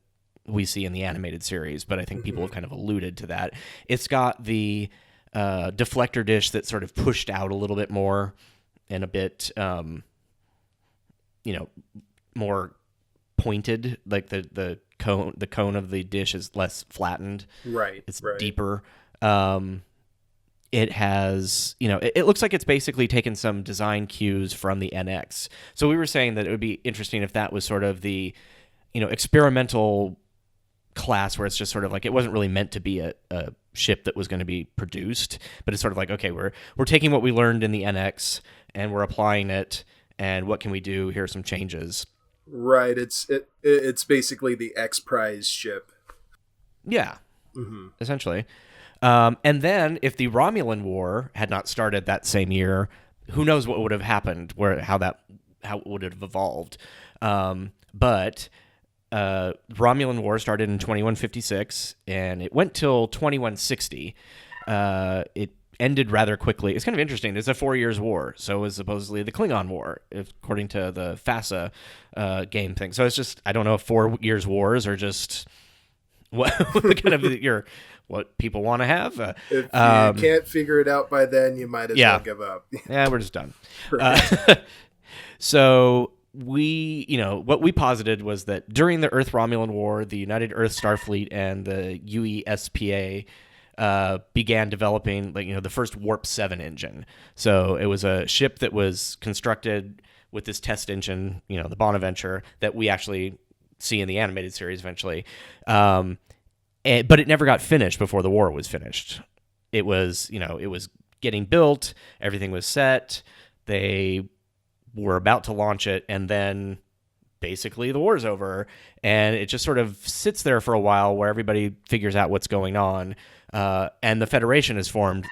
we see in the animated series, but I think people have kind of alluded to that. It's got the deflector dish that's sort of pushed out a little bit more and a bit, more pointed. Like the cone of the dish is less flattened. Right. It's deeper. It has, it looks like it's basically taken some design cues from the NX. So we were saying that it would be interesting if that was sort of the, experimental class where it's just sort of like, it wasn't really meant to be a ship that was going to be produced, but it's sort of like, okay, we're taking what we learned in the NX and we're applying it, and what can we do? Here are some changes. Right. It's basically the X Prize ship. Yeah. Mm-hmm. Essentially. And then if the Romulan War had not started that same year, who knows what would have happened, how it would have evolved. But Romulan War started in 2156 and it went till 2160. It ended rather quickly. It's kind of interesting. It's a 4 years war. So it was supposedly the Klingon War, according to the FASA game thing. So it's just, I don't know if 4 years wars are just what kind of what people want to have. If you can't figure it out by then, you might as well give up. Yeah, we're just done. So what we posited was that during the Earth-Romulan War, the United Earth Starfleet and the UESPA began developing the first Warp 7 engine. So it was a ship that was constructed with this test engine, the Bonaventure, that we actually see in the animated series eventually. But it never got finished before the war was finished. It was getting built, everything was set, they were about to launch it, and then basically the war's over, and it just sort of sits there for a while where everybody figures out what's going on, and the Federation is formed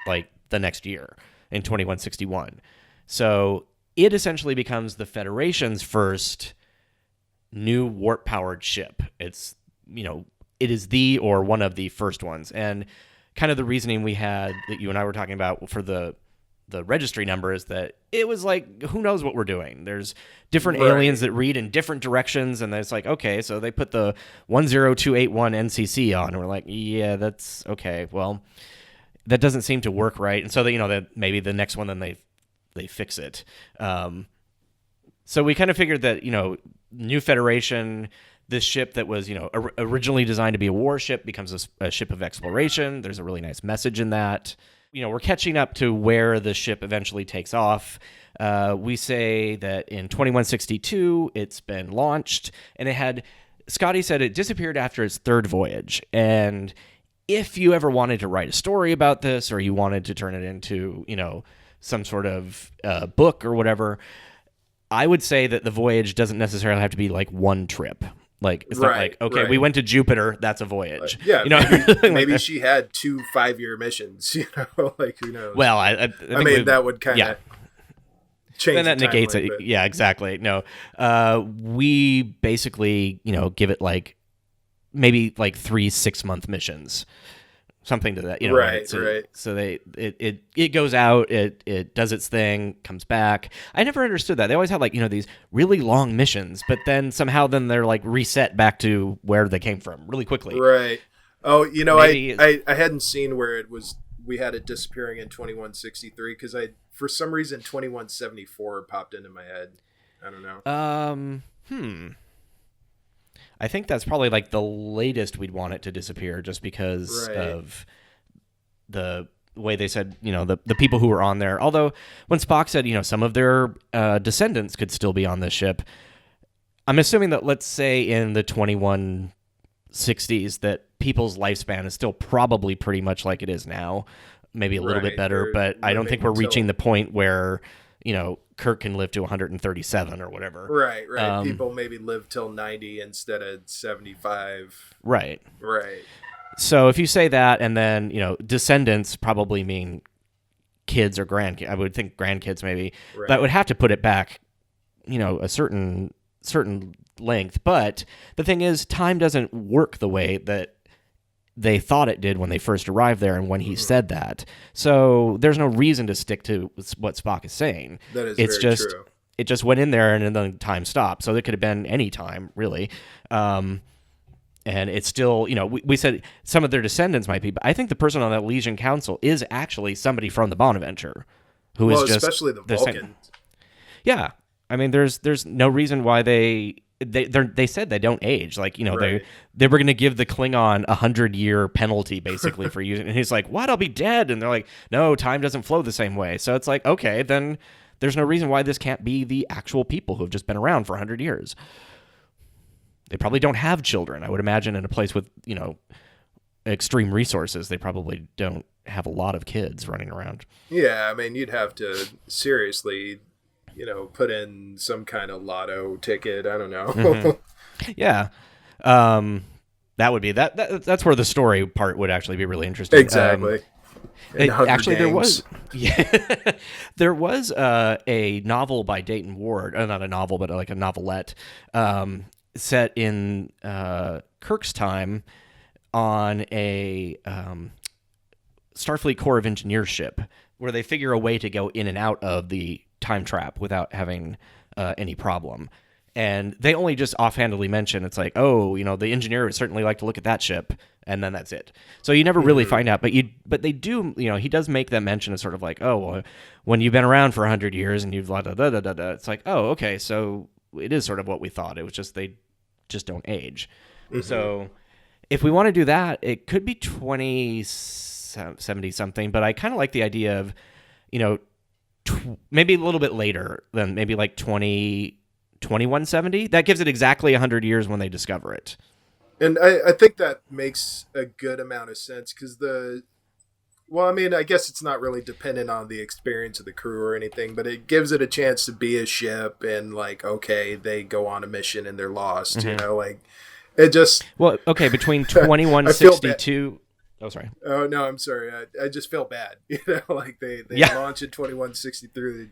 the next year in 2161. So it essentially becomes the Federation's first new warp-powered ship. It's, it is one of the first ones. And kind of the reasoning we had that you and I were talking about for the registry number is that it was like, who knows what we're doing? There's different aliens that read in different directions, and it's like, okay, so they put the 10281 NCC on, and we're like, yeah, that's okay. Well, that doesn't seem to work right. And so that maybe the next one, then they fix it. So we kind of figured that, new Federation, this ship that was, originally designed to be a warship becomes a ship of exploration. There's a really nice message in that. We're catching up to where the ship eventually takes off. We say that in 2162, it's been launched, and Scotty said it disappeared after its third voyage. And if you ever wanted to write a story about this, or you wanted to turn it into, some sort of book or whatever, I would say that the voyage doesn't necessarily have to be like one trip. It's not like, okay, we went to Jupiter, that's a voyage. Maybe she had 2 5-year missions, who knows? Well, I mean, that would kind of change then that the negates timeline, it. but... Yeah, exactly. No, we basically, give it maybe 3 6-month missions. Something to that, right. So it goes out, it does its thing, comes back. I never understood that. They always had these really long missions, but then somehow they're reset back to where they came from really quickly. Right. Oh, I hadn't seen where it was we had it disappearing in 2163 because for some reason 2174 popped into my head. I don't know. I think that's probably like the latest we'd want it to disappear, just because of the way they said, the people who were on there. Although when Spock said, some of their descendants could still be on this ship, I'm assuming that, let's say in the 2160s, that people's lifespan is still probably pretty much like it is now, maybe a little bit better, but I don't think we're reaching the point where, Kirk can live to 137 or whatever. Right. People maybe live till 90 instead of 75. Right. Right. So if you say that, and then, descendants probably mean kids or grandkids. I would think grandkids maybe. Right. That would have to put it back, a certain length. But the thing is, time doesn't work the way that they thought it did when they first arrived there and when he said that. So there's no reason to stick to what Spock is saying. That is very true. It just went in there and then time stopped. So it could have been any time, really. And it's still, we said some of their descendants might be, but I think the person on that Elysian Council is actually somebody from the Bonaventure, who is just especially the Vulcans. Yeah, I mean, there's no reason why they said they don't age. Like, they were going to give the Klingon 100-year penalty basically for using, and he's like, "What? I'll be dead." And they're like, "No, time doesn't flow the same way." So it's like, okay, then there's no reason why this can't be the actual people who have just been around for 100 years. They probably don't have children. I would imagine in a place with, extreme resources, they probably don't have a lot of kids running around. Yeah, I mean, you'd have to seriously, put in some kind of lotto ticket. I don't know. Mm-hmm. Yeah. That would be that's where the story part would actually be really interesting. Exactly. Actually, there was a novel by Dayton Ward, not a novel, but like a novelette, set in Kirk's time on a Starfleet Corps of Engineers ship, where they figure a way to go in and out of the time trap without having any problem. And they only just offhandedly mention, it's like, the engineer would certainly like to look at that ship, and then that's it. So you never really find out, but they do, he does make that mention of sort of like, well, when you've been around for 100 years and you've it's like, oh, okay, so it is sort of what we thought. It was just they just don't age. Mm-hmm. So if we want to do that, it could be 2070 something, but I kind of like the idea of, maybe a little bit later than maybe like 2170. That gives it exactly 100 years when they discover it. And I think that makes a good amount of sense because I guess it's not really dependent on the experience of the crew or anything, but it gives it a chance to be a ship and like, okay, they go on a mission and they're lost, Mm-hmm. It just... Well, okay, between 2162... Oh, sorry. Oh, no, I'm sorry. I just feel bad. They launch in 2163,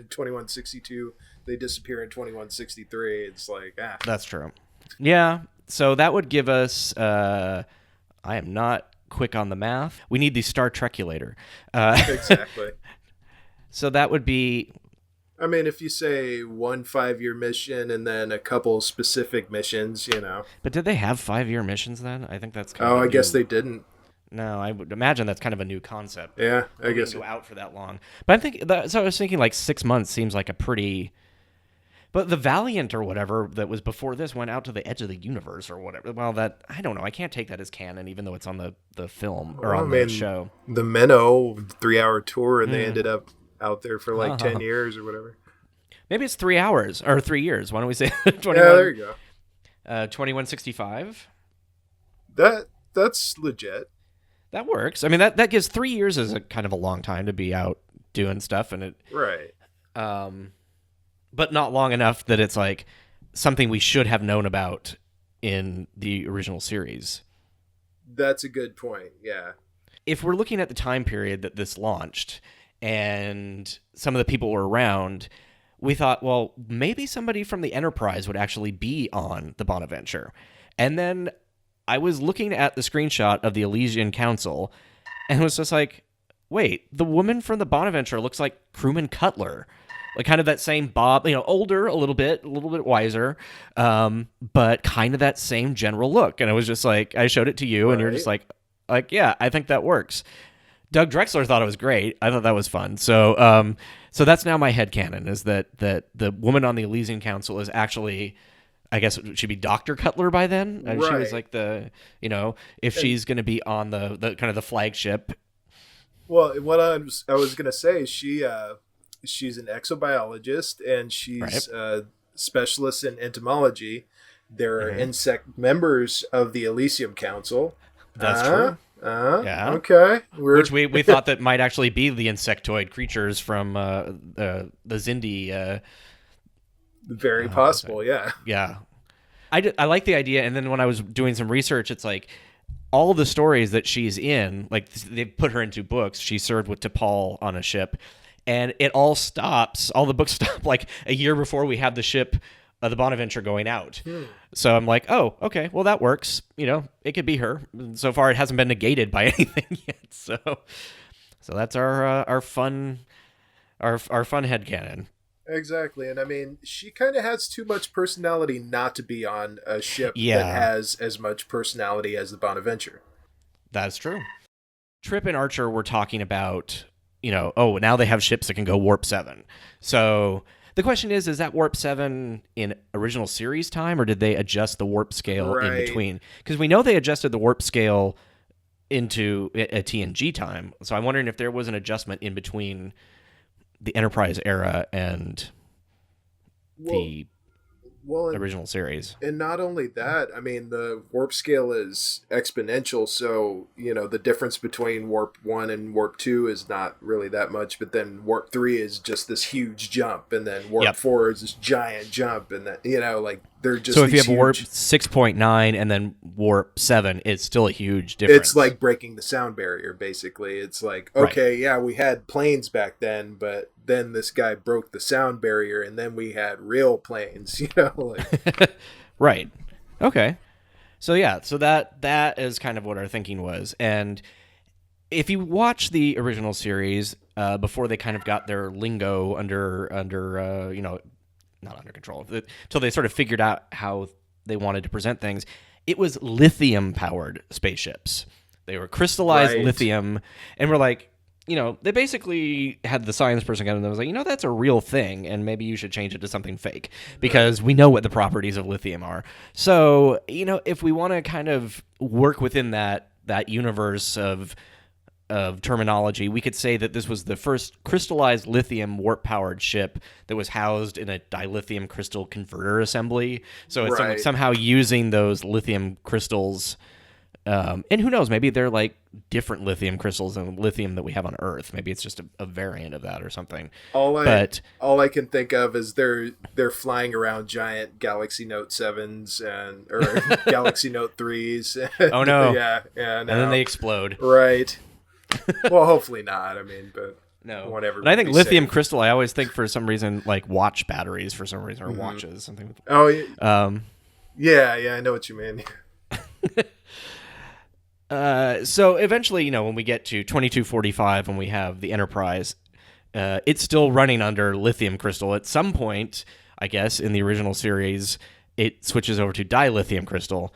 2162, they disappear in 2163. It's like, That's true. Yeah, so that would give us... I am not quick on the math. We need the Star Trekulator. Exactly. So that would be... I mean, if you say 1 5-year mission and then a couple specific missions, But did they have 5-year missions then? I think that's I guess they didn't. No, I would imagine that's kind of a new concept. Yeah, I guess. Go out for that long. But I was thinking like 6 months seems like a pretty... But the Valiant or whatever that was before this went out to the edge of the universe or whatever. Well, I don't know. I can't take that as canon, even though it's on the film or on the show. The Minnow 3-hour tour, and they ended up out there for like 10 years or whatever. Maybe it's 3 hours or 3 years. Why don't we say 21? Yeah, there you go. 2165. That's legit. That works. I mean, that gives 3 years as a kind of a long time to be out doing stuff, and it right. But not long enough that it's like something we should have known about in the original series. That's a good point. Yeah. If we're looking at the time period that this launched and some of the people were around, we thought, well, maybe somebody from the Enterprise would actually be on the Bonaventure. And then I was looking at the screenshot of the Elysian Council and was just like, wait, the woman from the Bonaventure looks like Crewman Cutler. Like kind of that same bob, older, a little bit wiser, but kind of that same general look. And I was just like, I showed it to you and you're just like, yeah, I think that works. Doug Drexler thought it was great. I thought that was fun. So so that's now my headcanon, is that the woman on the Elysian Council is actually, I guess it should be Dr. Cutler by then. And she was like the, if she's going to be on the kind of the flagship. Well, what I was going to say, she's an exobiologist, and she's a specialist in entomology. There are insect members of the Elysium Council. That's true. Yeah. Okay. Which we thought that might actually be the insectoid creatures from the Zindi. Very possible. Yeah. Yeah. I like the idea. And then when I was doing some research, it's like all the stories that she's in, like they put her into books. She served with T'Pol on a ship, and it all stops. All the books stop like a year before we have the ship, the Bonaventure, going out. So I'm like, oh, okay, well that works. It could be her. So far, it hasn't been negated by anything yet. So that's our fun headcanon. Exactly, and I mean, she kind of has too much personality not to be on a ship that has as much personality as the Bonaventure. That's true. Trip and Archer were talking about, now they have ships that can go warp 7. So the question is that warp 7 in original series time, or did they adjust the warp scale in between? Because we know they adjusted the warp scale into a TNG time. So I'm wondering if there was an adjustment in between the Enterprise era and the original series. And not only that, I mean, the warp scale is exponential, so the difference between warp 1 and warp 2 is not really that much, but then warp 3 is just this huge jump, and then warp 4 is this giant jump, and that they're just, so if you have warp 6.9 and then warp 7, it's still a huge difference. It's like breaking the sound barrier, basically. It's like, okay, yeah, we had planes back then, but then this guy broke the sound barrier, and then we had real planes, Right. Okay. So that is kind of what our thinking was. And if you watch the original series, before they kind of got their lingo under not under control, until they sort of figured out how they wanted to present things, it was lithium-powered spaceships. They were crystallized lithium, and we're like, they basically had the science person come in and was like, that's a real thing, and maybe you should change it to something fake, because we know what the properties of lithium are. So, if we want to kind of work within that universe of terminology, we could say that this was the first crystallized lithium warp-powered ship that was housed in a dilithium crystal converter assembly. So it's somehow using those lithium crystals. And who knows, maybe they're like different lithium crystals than lithium that we have on Earth. Maybe it's just a variant of that or something. All I can think of is they're flying around giant Galaxy Note 7s or Galaxy Note 3s. Oh no. Yeah. And then they explode. Right. Well, hopefully not. I mean, but no. Whatever. But I think lithium crystal, I always think for some reason like watch batteries for some reason, or watches, something. Oh, yeah. I know what you mean. So eventually, when we get to 2245, when we have the Enterprise, it's still running under lithium crystal. At some point, I guess, in the original series, it switches over to dilithium crystal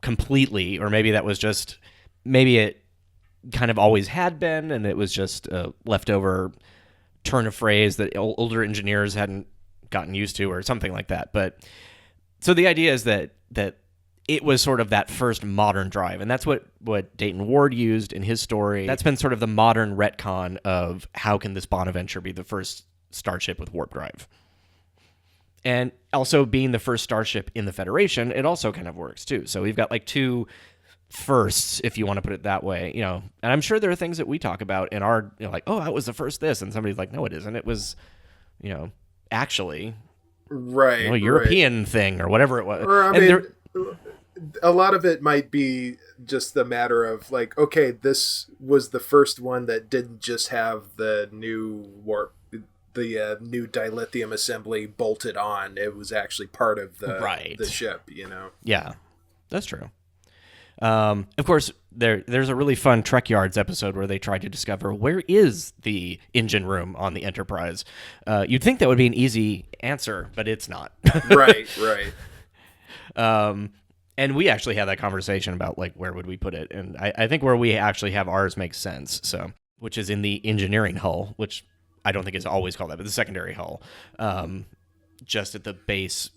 completely, or maybe that was just, maybe it kind of always had been, and it was just a leftover turn of phrase that older engineers hadn't gotten used to, or something like that. But so the idea is that it was sort of that first modern drive, and that's what Dayton Ward used in his story. That's been sort of the modern retcon of how can this Bonaventure be the first starship with warp drive. And also being the first starship in the Federation, it also kind of works too. So we've got like two firsts, if you want to put it that way, and I'm sure there are things that we talk about in our, like, oh, that was the first this, and somebody's like, no, it isn't. It was, actually, European thing or whatever it was. Or, I mean, a lot of it might be just the matter of like, okay, this was the first one that didn't just have the new warp, the new dilithium assembly bolted on. It was actually part of the ship, Yeah, that's true. Of course, there's a really fun Trek Yards episode where they try to discover where is the engine room on the Enterprise. You'd think that would be an easy answer, but it's not. Right. And we actually had that conversation about like where would we put it, and I think where we actually have ours makes sense. So which is in the engineering hull, which I don't think is always called that, but the secondary hull, just at the base,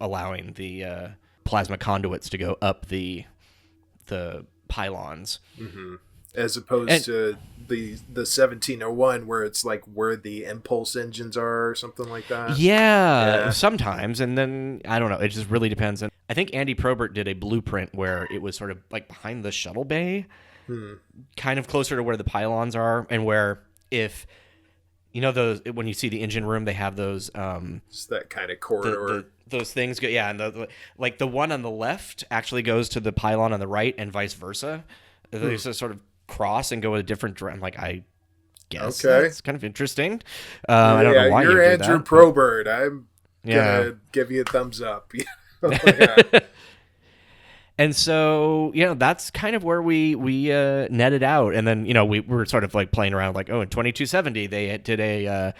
allowing the plasma conduits to go up the pylons. Mm-hmm. As opposed to the 1701, where it's like where the impulse engines are or something like that. Yeah, sometimes. And then, I don't know, it just really depends. And I think Andy Probert did a blueprint where it was sort of like behind the shuttle bay, kind of closer to where the pylons are, and where if, you know, those, when you see the engine room, they have those... it's that kind of corridor. Those things go, yeah, and like the one on the left actually goes to the pylon on the right and vice versa. They just sort of cross and go a different direction. Like, I guess that's kind of interesting. I don't know why you're you do Andrew that, Probert. I'm gonna give you a thumbs up. And so, you know, that's kind of where we netted out. And then, you know, we were sort of like playing around like, in 2270, they did a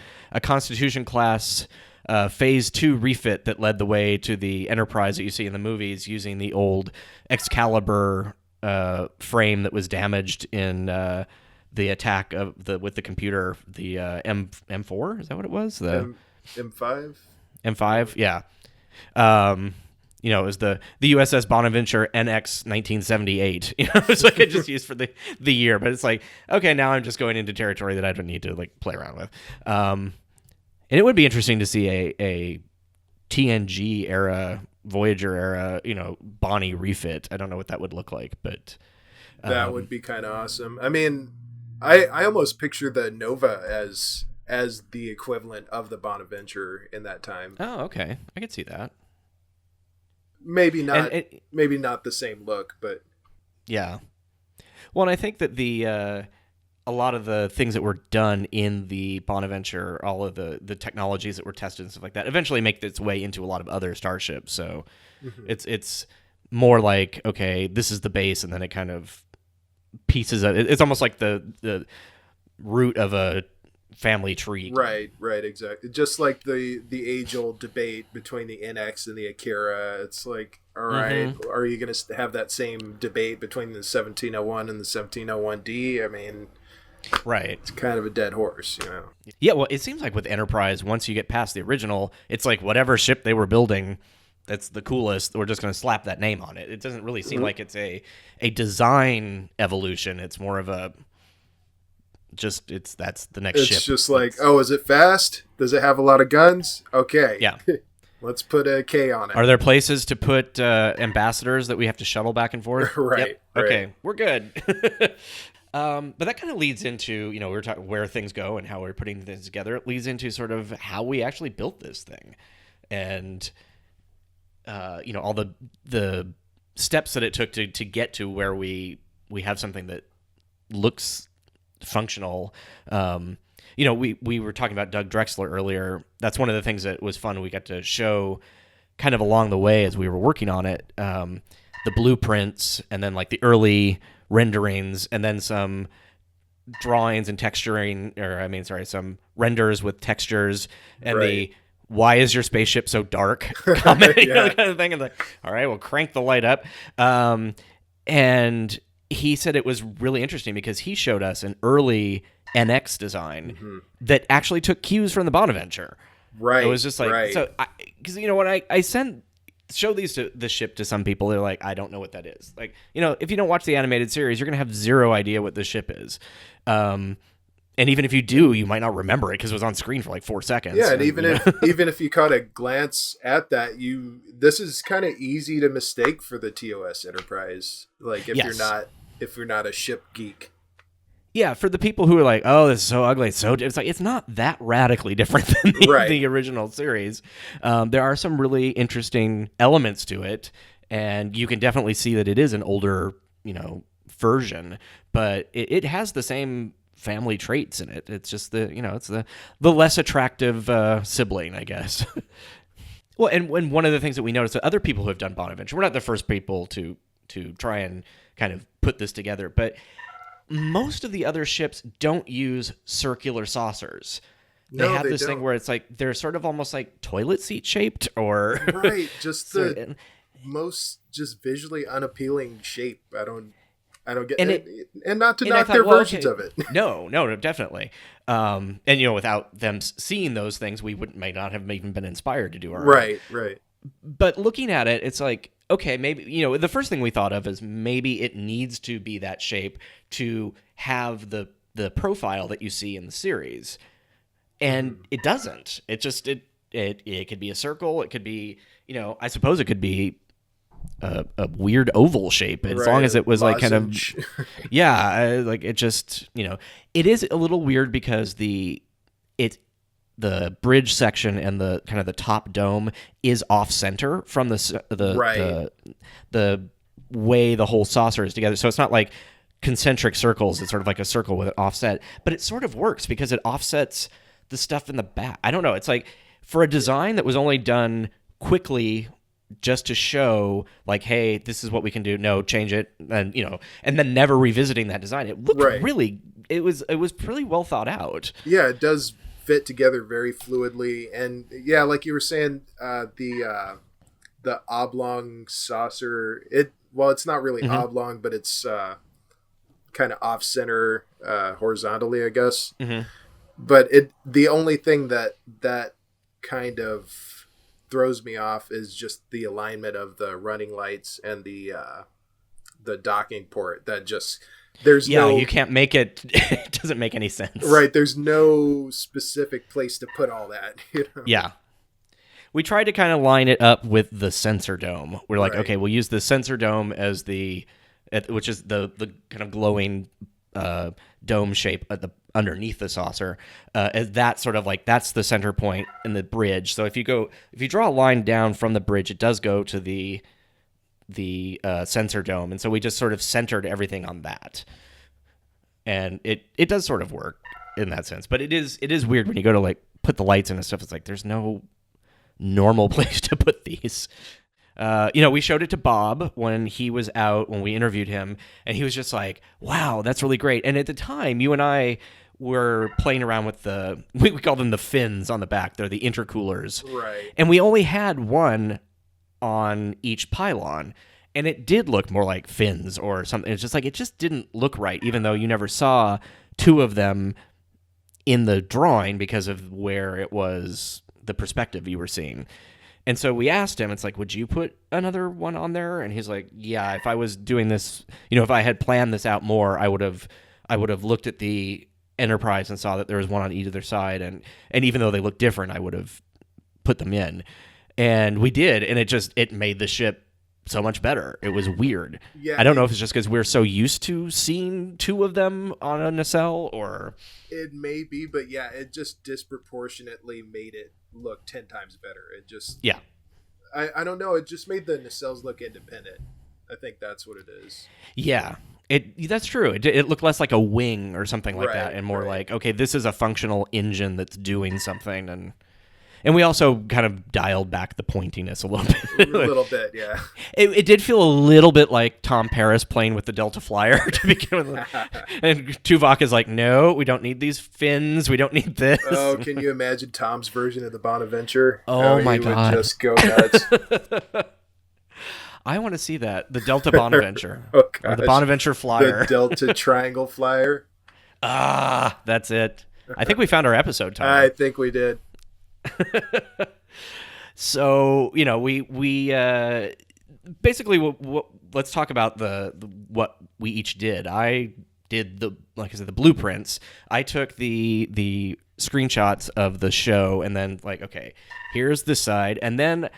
Constitution class Phase 2 refit that led the way to the Enterprise that you see in the movies, using the old Excalibur frame that was damaged in the attack with the computer, the M4, is that what it was? The M5? M5, yeah. You know, it was the USS Bonaventure NX 1978. You know, it's like I just used for the year, but it's like, okay, now I'm just going into territory that I don't need to like play around with. And it would be interesting to see a TNG era, Voyager era, you know, Bonnie refit. I don't know what that would look like, but that would be kind of awesome. I mean, I almost picture the Nova as the equivalent of the Bonaventure in that time. Oh, okay, I could see that. Maybe not. Maybe not the same look, but yeah. Well, and I think that a lot of the things that were done in the Bonaventure, all of the technologies that were tested and stuff like that, eventually make its way into a lot of other starships. So it's more like, okay, this is the base, and then it kind of pieces of it. It's almost like the root of a family tree. Right, exactly. Just like the age-old debate between the NX and the Akira. It's like, all right, are you going to have that same debate between the 1701 and the 1701D? I mean, right. It's kind of a dead horse, you know. Yeah, well, it seems like with Enterprise, once you get past the original, it's like whatever ship they were building that's the coolest, we're just going to slap that name on it. It doesn't really seem like it's a design evolution. It's more of a that's the next ship. It's just like, is it fast? Does it have a lot of guns? Okay. Yeah. Let's put a K on it. Are there places to put ambassadors that we have to shuttle back and forth? Right. Yep. Okay, we're good. But that kind of leads into, you know, we were talking where things go and how we're putting things together. It leads into sort of how we actually built this thing. And, you know, all the steps that it took to get to where we have something that looks functional. You know, we were talking about Doug Drexler earlier. That's one of the things that was fun. We got to show kind of along the way as we were working on it, the blueprints, and then like the early renderings, and then some drawings and texturing, some renders with textures, and the why is your spaceship so dark comment, you know, kind of thing. And like, all right, we'll crank the light up. And he said it was really interesting because he showed us an early NX design that actually took cues from the Bonaventure. Right. It was just like, so because, you know, when I show the ship to some people, they're like, I don't know what that is. Like, you know, if you don't watch the animated series, you're going to have zero idea what the ship is. And even if you do, you might not remember it because it was on screen for like 4 seconds. Yeah, and even if you caught a glance at that, this is kind of easy to mistake for the TOS Enterprise. Like if you're not a ship geek. Yeah, for the people who are like, oh, this is so ugly, it's like it's not that radically different than the original series. There are some really interesting elements to it, and you can definitely see that it is an older, you know, version, but it has the same family traits in it. It's just it's the less attractive sibling, I guess. Well, and one of the things that we noticed that other people who have done Bonaventure, we're not the first people to try and kind of put this together, but most of the other ships don't use circular saucers. They have this thing where it's like they're sort of almost like toilet seat shaped, or right, just the most just visually unappealing shape. I don't get And it, and not to and I knock thought, their well, versions okay. of it. No, definitely. And without them seeing those things, we might not have even been inspired to do our own. Right. But looking at it, it's like, okay, maybe, the first thing we thought of is maybe it needs to be that shape to have the profile that you see in the series. And it doesn't. It just, it could be a circle. It could be, I suppose it could be a weird oval shape, as long as it was like kind of, like it just, it is a little weird because the bridge section and the kind of the top dome is off center from the way the whole saucer is together. So it's not like concentric circles. It's sort of like a circle with it offset, but it sort of works because it offsets the stuff in the back. I don't know. It's like for a design that was only done quickly just to show like, hey, this is what we can do. No, change it. And, and then never revisiting that design. It looked it was pretty well thought out. Yeah, it does fit together very fluidly. And yeah, like you were saying, the oblong saucer, it's not really oblong, but it's kind of off center horizontally, I guess. Mm-hmm. But the only thing that kind of throws me off is just the alignment of the running lights and the docking port. That just you can't make it. It doesn't make any sense. Right. There's no specific place to put all that. Yeah. We tried to kind of line it up with the sensor dome. We're like, okay, we'll use the sensor dome as which is the kind of glowing dome shape at the underneath the saucer. As that sort of like, that's the center point in the bridge. So if you draw a line down from the bridge, it does go to the sensor dome. And so we just sort of centered everything on that. And it does sort of work in that sense. But it is weird when you go to like put the lights in and stuff. It's like, there's no normal place to put these. We showed it to Bob when he was out, when we interviewed him, and he was just like, wow, that's really great. And at the time, you and I were playing around with we call them the fins on the back. They're the intercoolers. Right. And we only had one on each pylon, and it did look more like fins or something. It's just like, it just didn't look right, even though you never saw two of them in the drawing because of where it was, the perspective you were seeing. And so we asked him, it's like, would you put another one on there? And he's like, yeah, if I was doing this, if I had planned this out more, I would have looked at the Enterprise and saw that there was one on either side. And even though they look different, I would have put them in. And we did. And it made the ship so much better. It was weird. Yeah, I don't know if it's just because we're so used to seeing two of them on a nacelle, or... It may be, but yeah, it just disproportionately made it look 10 times better. It just... Yeah. I don't know. It just made the nacelles look independent. I think that's what it is. Yeah. That's true. It looked less like a wing or something like that, and more like, okay, this is a functional engine that's doing something, and we also kind of dialed back the pointiness a little bit. A little bit, yeah. It did feel a little bit like Tom Paris playing with the Delta Flyer to begin with. And Tuvok is like, no, we don't need these fins. We don't need this. Oh, can you imagine Tom's version of the Bonaventure? Oh, my God. He would just go nuts. I want to see that. The Delta Bonaventure. Oh, or the Bonaventure Flyer. The Delta Triangle Flyer. Ah, that's it. I think we found our episode title. I think we did. So, we basically let's talk about what we each did. I did the blueprints. I took the screenshots of the show and then okay, here's this side, and then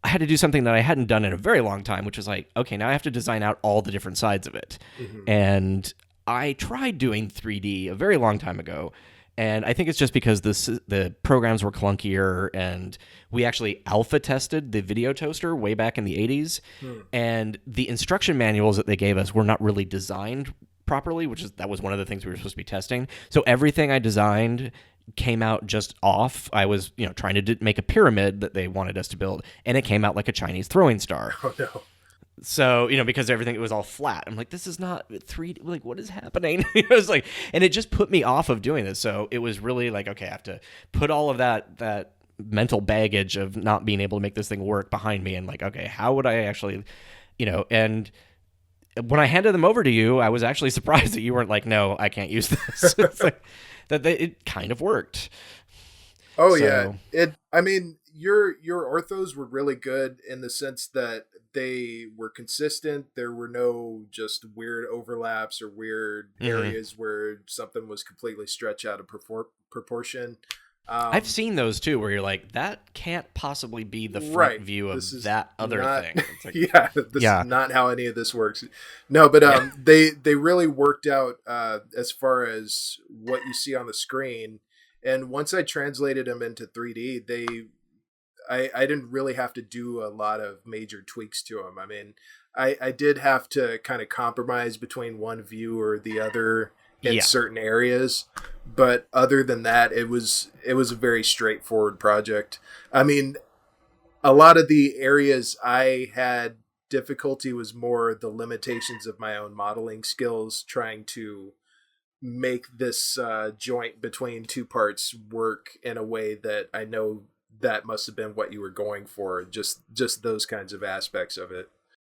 I had to do something that I hadn't done in a very long time, which was like, okay, now I have to design out all the different sides of it. Mm-hmm. And I tried doing 3D a very long time ago. And I think it's just because the programs were clunkier, and we actually alpha tested the video toaster way back in the 80s. And the instruction manuals that they gave us were not really designed properly, that was one of the things we were supposed to be testing. So everything I designed came out just off. I was, trying to make a pyramid that they wanted us to build, and it came out like a Chinese throwing star. Oh, no. So, because everything, it was all flat. I'm like, this is not 3D. Like, what is happening? It was like, and it just put me off of doing this. So it was really like, okay, I have to put all of that mental baggage of not being able to make this thing work behind me. And like, okay, how would I actually, and when I handed them over to you, I was actually surprised that you weren't like, no, I can't use this. It's like, it kind of worked. Oh, so. Yeah. I mean, your orthos were really good in the sense that they were consistent. There were no just weird overlaps or weird areas where something was completely stretched out of proportion. I've seen those too, where you're like, that can't possibly be the front view of that other thing. It's like, this is not how any of this works. No, but they really worked out as far as what you see on the screen. And once I translated them into 3D, I didn't really have to do a lot of major tweaks to them. I mean, I did have to kind of compromise between one view or the other in certain areas, but other than that, it was a very straightforward project. I mean, a lot of the areas I had difficulty was more the limitations of my own modeling skills, trying to make this joint between two parts work in a way that I know that must have been what you were going for, just those kinds of aspects of it.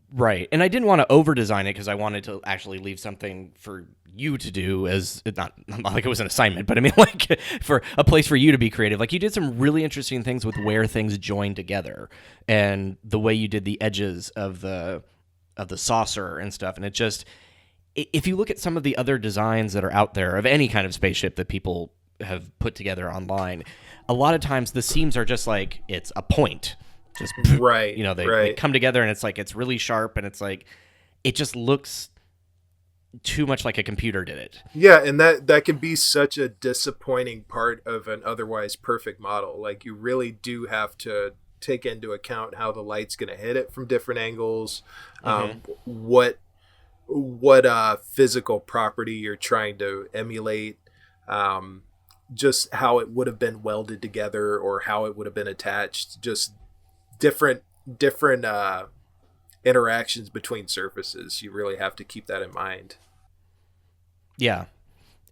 Right. And I didn't want to over design it because I wanted to actually leave something for you to do, as not like it was an assignment, but I mean like for a place for you to be creative. Like you did some really interesting things with where things join together and the way you did the edges of the saucer and stuff. And it just, if you look at some of the other designs that are out there of any kind of spaceship that people have put together online, a lot of times the seams are just like, it's a point. Just right, they come together and it's like it's really sharp and it's like it just looks too much like a computer did it. Yeah, and that can be such a disappointing part of an otherwise perfect model. Like you really do have to take into account how the light's going to hit it from different angles, what physical property you're trying to emulate, just how it would have been welded together or how it would have been attached. Just different interactions between surfaces. You really have to keep that in mind. Yeah.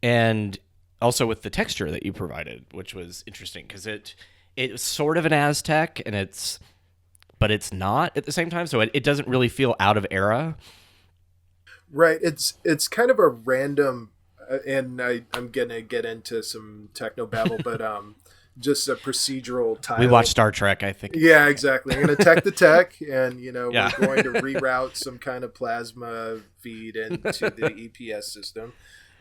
And also with the texture that you provided, which was interesting because it's sort of an Aztec but it's not at the same time. So it doesn't really feel out of era. Right. It's kind of a random, and I'm going to get into some technobabble, but just a procedural tile. We watched Star Trek, I think. Yeah, exactly. I'm going to tech the tech, and we're going to reroute some kind of plasma feed into the EPS system.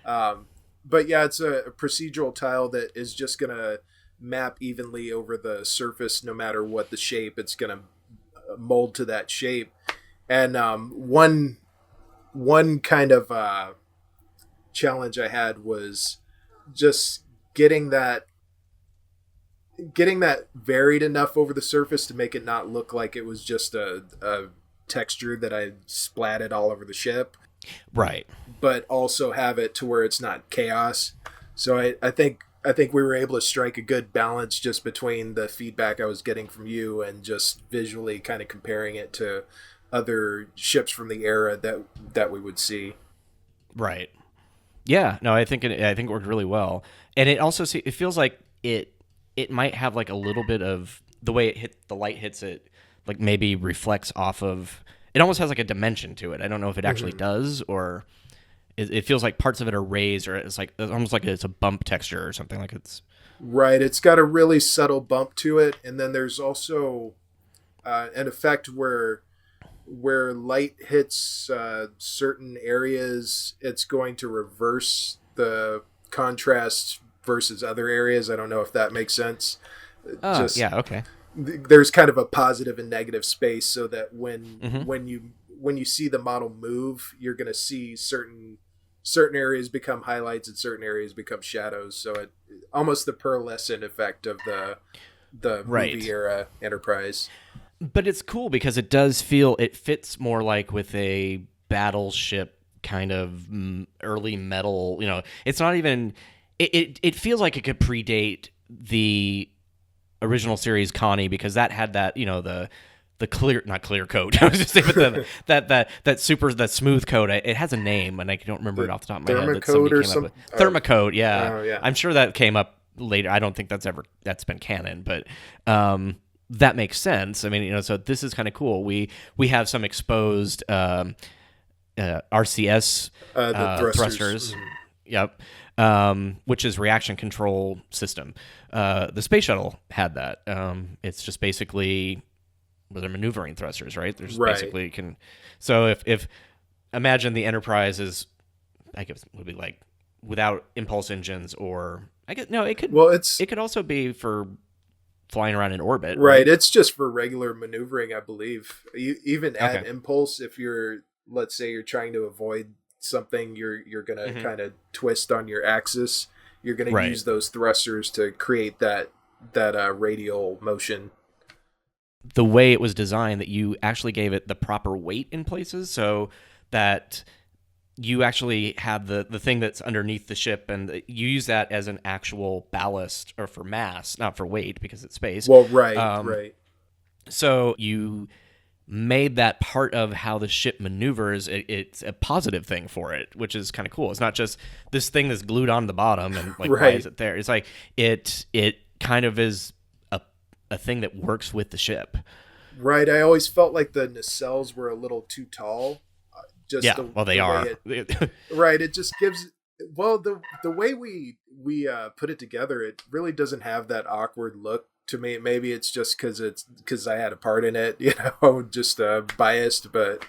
But yeah, it's a procedural tile that is just going to map evenly over the surface, no matter what the shape. It's going to mold to that shape. And one kind of challenge I had was just getting that varied enough over the surface to make it not look like it was just a texture that I splatted all over the ship. Right. But also have it to where it's not chaos. So I think we were able to strike a good balance just between the feedback I was getting from you and just visually kind of comparing it to other ships from the era that we would see. Right. Yeah. No, I think it worked really well. And it also it feels like it might have like a little bit of the way the light hits it, like maybe reflects off of, it almost has like a dimension to it. I don't know if it actually does, or it feels like parts of it are raised, or it's almost like it's a bump texture or something, like it's. Right. It's got a really subtle bump to it. And then there's also an effect where light hits certain areas, it's going to reverse the contrast versus other areas. I don't know if that makes sense. Yeah, okay. There's kind of a positive and negative space, so that when you see the model move, you're going to see certain areas become highlights and certain areas become shadows. So it almost the pearlescent effect of the movie era Enterprise. But it's cool because it fits more like with a battleship kind of early metal. It's not even. It feels like it could predate the original series Connie, because that had that, the clear, not clear coat. I was just saying, but that smooth coat. It has a name, and I don't remember it off the top of my head. Thermocoat or something. Thermocoat, yeah. Oh, yeah. I'm sure that came up later. I don't think that's been canon, but that makes sense. I mean, so this is kind of cool. We have some exposed RCS the thrusters. Yep. Which is reaction control system. The space shuttle had that. It's just basically they're maneuvering thrusters, right? There's basically So if imagine the Enterprise is, I guess would be like without impulse engines, or I guess no, it could. Well, it could also be for flying around in orbit. Right. It's just for regular maneuvering, I believe. You even add impulse if you're, let's say you're trying to avoid something, you're gonna kind of twist on your axis. You're gonna use those thrusters to create that radial motion. The way it was designed, that you actually gave it the proper weight in places, so that you actually have the thing that's underneath the ship, and you use that as an actual ballast, or for mass, not for weight, because it's space. Well, right. So you made that part of how the ship maneuvers. It's a positive thing for it, which is kind of cool. It's not just this thing that's glued on the bottom and like why is it there? It's like it kind of is a thing that works with the ship. Right. I always felt like the nacelles were a little too tall. They are. Right. It just gives. Well, the way we put it together, it really doesn't have that awkward look to me. Maybe it's just because I had a part in it, just biased. But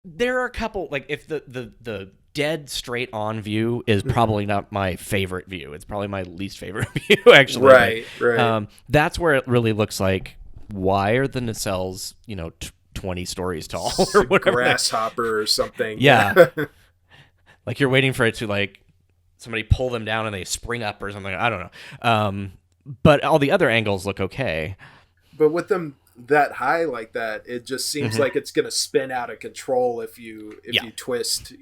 there are a couple, like if the dead straight on view is probably not my favorite view. It's probably my least favorite view, actually. Right. That's where it really looks like, why are the nacelles, 20 stories tall or whatever? Grasshopper or something. Yeah. Like you're waiting for it to like somebody pull them down and they spring up or something. I don't know. But all the other angles look okay. But with them that high like that, it just seems like it's going to spin out of control if you twist,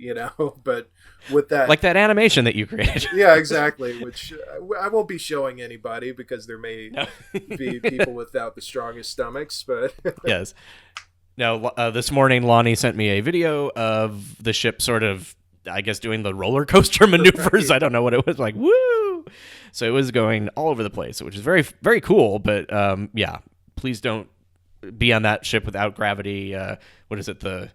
but with that, like that animation that you created. Yeah, exactly. Which I won't be showing anybody because there may be people without the strongest stomachs, but yes. Now, this morning, Lonnie sent me a video of the ship sort of, I guess, doing the roller coaster maneuvers. I don't know what it was like. Woo! So it was going all over the place, which is very, very cool. But please don't be on that ship without gravity. What is it? The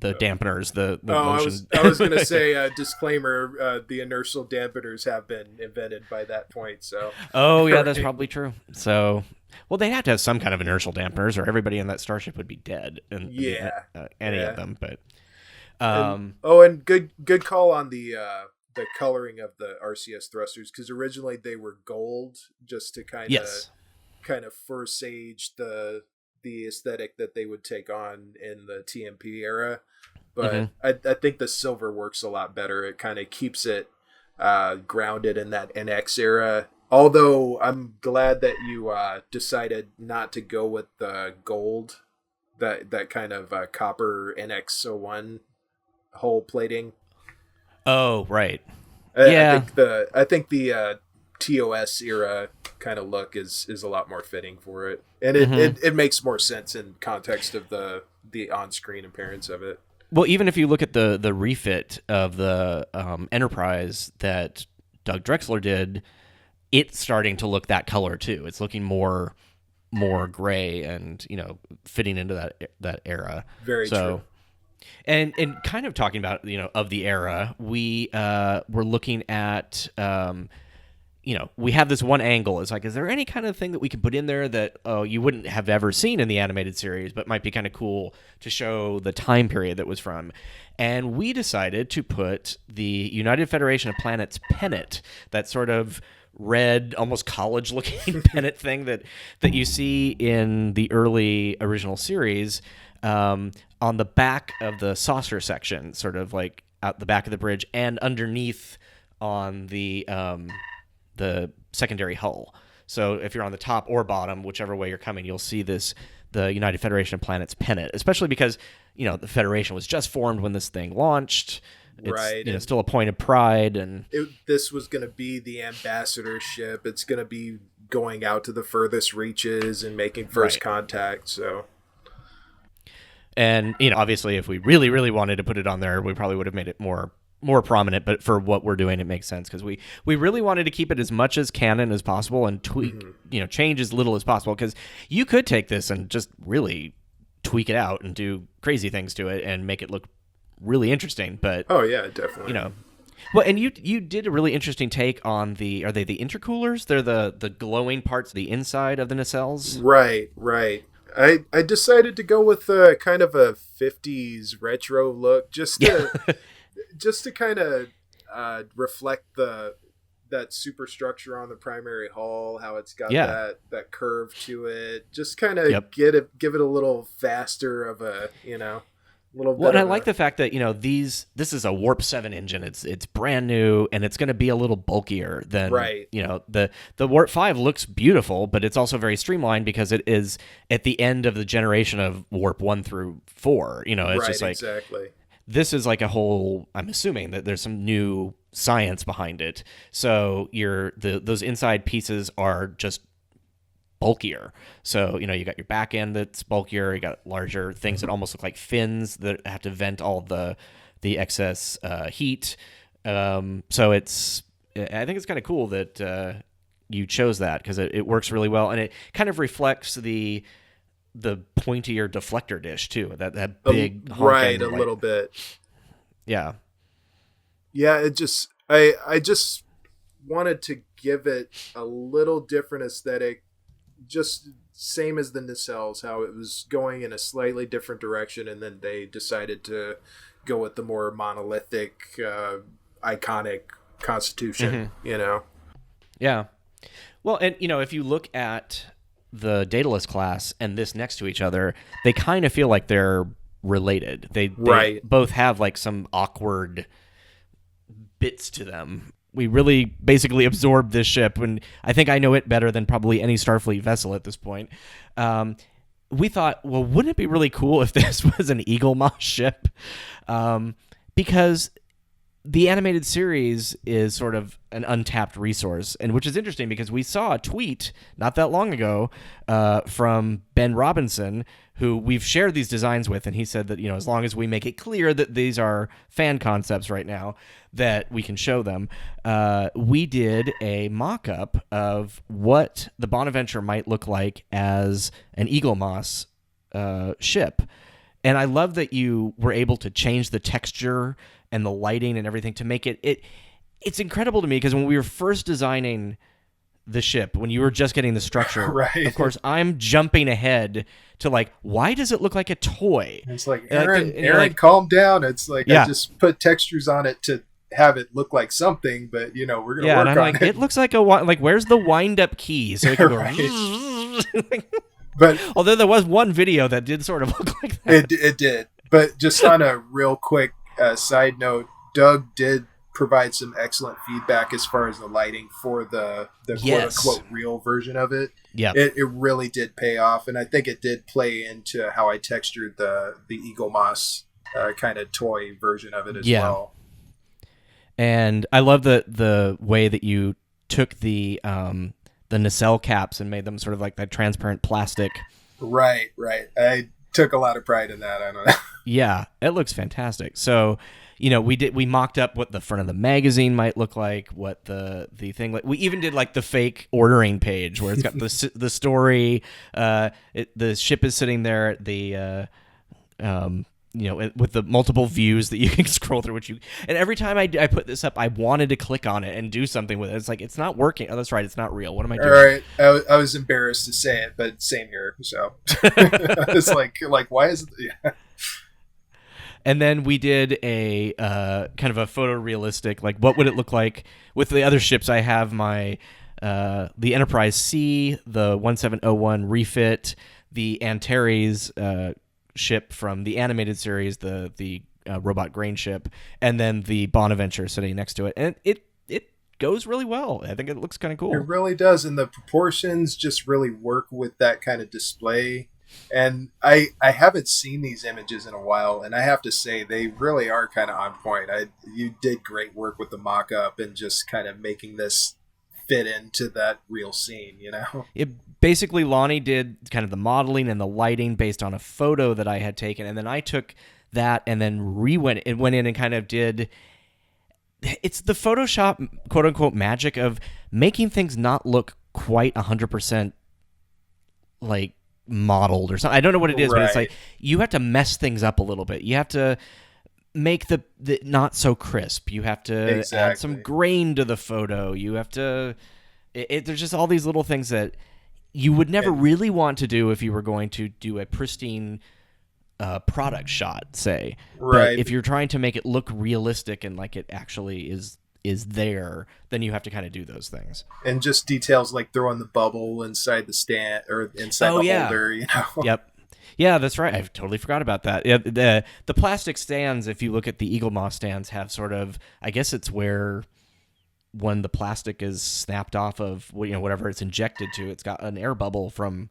dampeners. The motion. I was going to say disclaimer. The inertial dampeners have been invented by that point. So. Oh yeah, that's probably true. So. Well, they have to have some kind of inertial dampeners, or everybody in that starship would be dead. And any of them, but. And good call on the coloring of the RCS thrusters, because originally they were gold, just to kind of forsage the aesthetic that they would take on in the TMP era. But I think the silver works a lot better. It kind of keeps it grounded in that NX era. Although I'm glad that you decided not to go with the gold, that kind of copper NX01 hull plating. Oh, right. I think the TOS era kind of look is a lot more fitting for it, and it makes more sense in context of the on-screen appearance of it. Well, even if you look at the refit of the Enterprise that Doug Drexler did, it's starting to look that color too. It's looking more gray and fitting into that era. Very true. And kind of talking about of the era, we were looking at we have this one angle. It's like, is there any kind of thing that we can put in there that you wouldn't have ever seen in the animated series, but might be kind of cool to show the time period that was from? And we decided to put the United Federation of Planets pennant, that sort of red, almost college-looking pennant thing that you see in the early original series, on the back of the saucer section, sort of like out the back of the bridge, and underneath on the secondary hull. So if you're on the top or bottom, whichever way you're coming, you'll see the United Federation of Planets pennant, especially because the Federation was just formed when this thing launched. It's still a point of pride, and this was going to be the ambassadorship. It's going to be going out to the furthest reaches and making first contact. So, and obviously, if we really, really wanted to put it on there, we probably would have made it more prominent. But for what we're doing, it makes sense because we really wanted to keep it as much as canon as possible and tweak, change as little as possible. Because you could take this and just really tweak it out and do crazy things to it and make it look really interesting. But oh yeah, definitely. Well, and you did a really interesting take on are they the intercoolers? They're the glowing parts of the inside of the nacelles? Right. I decided to go with kind of a 50s retro look just to kind of reflect that superstructure on the primary hull, how it's got that curve to it. Just kind of give it a little faster of a, little bit. Well, and I like the fact that, this is a Warp 7 engine. It's brand new, and it's going to be a little bulkier than, the Warp 5 looks beautiful, but it's also very streamlined because it is at the end of the generation of Warp 1 through 4. It's just like, exactly. This is like a whole, I'm assuming that there's some new science behind it. So those inside pieces are just bulkier. So, you got your back end that's bulkier, you got larger things that almost look like fins that have to vent all the excess heat. So I think it's kind of cool that you chose that because it works really well, and it kind of reflects the pointier deflector dish too. That big right, a little bit. Yeah. Yeah, I just wanted to give it a little different aesthetic. Just same as the nacelles, how it was going in a slightly different direction, and then they decided to go with the more monolithic, iconic Constitution. Yeah. Well, and if you look at the Daedalus class and this next to each other, they kind of feel like they're related. They both have like some awkward bits to them. We really basically absorbed this ship, and I think I know it better than probably any Starfleet vessel at this point. We thought, well, wouldn't it be really cool if this was an Eaglemoss ship? Because the animated series is sort of an untapped resource, and which is interesting because we saw a tweet not that long ago from Ben Robinson, who we've shared these designs with, and he said that, as long as we make it clear that these are fan concepts right now, that we can show them. We did a mock-up of what the Bonaventure might look like as an Eaglemoss ship. And I love that you were able to change the texture and the lighting and everything to make it's incredible to me because when we were first designing the ship, when you were just getting the structure, right. Of course, I'm jumping ahead to like, why does it look like a toy? It's like, Aaron, calm down. It's like, I just put textures on it to have it look like something, but we're going to work and I'm on like, it. It looks like where's the wind up key? So it can go But although there was one video that did sort of look like that. It did. But just on a real quick side note, Doug did provide some excellent feedback as far as the lighting for the quote-unquote real version of it. Yeah, it really did pay off, and I think it did play into how I textured the Eaglemoss kind of toy version of it as well. And I love the way that you took the nacelle caps and made them sort of like that transparent plastic. Right. I took a lot of pride in that. I don't know. Yeah, it looks fantastic. So, we mocked up what the front of the magazine might look like, what the thing like. We even did like the fake ordering page where it's got the story. The ship is sitting there at the with the multiple views that you can scroll through. And every time I put this up, I wanted to click on it and do something with it. It's like, it's not working. Oh, that's right, it's not real. What am I doing? All right, I was embarrassed to say it, but same here. So it's like why is it? Yeah. And then we did a kind of a photorealistic, like what would it look like with the other ships. I have my the Enterprise C, the 1701 refit, the Antares ship from the animated series, the robot grain ship, and then the Bonaventure sitting next to it, and it goes really well. I think it looks kind of cool. It really does, and the proportions just really work with that kind of display. And I haven't seen these images in a while, and I have to say they really are kind of on point. You did great work with the mock-up and just kind of making this fit into that real scene, Basically, Lonnie did kind of the modeling and the lighting based on a photo that I had taken, and then I took that and then went in and kind of did. It's the Photoshop quote unquote magic of making things not look quite 100% like modeled or something. I don't know what it is, but it's Right. like you have to mess things up a little bit. You have to make the not so crisp. You have to add some grain to the photo. You have to. There's just all these little things that you would never really want to do if you were going to do a pristine product shot, say. Right. But if you're trying to make it look realistic and like it actually is there, then you have to kind of do those things. And just details like throwing the bubble inside the stand or inside the holder, you know. Yep. Yeah, that's right. I totally forgot about that. Yeah, the plastic stands, if you look at the Eaglemoss stands, have sort of, I guess it's where when the plastic is snapped off of, whatever it's injected to, it's got an air bubble from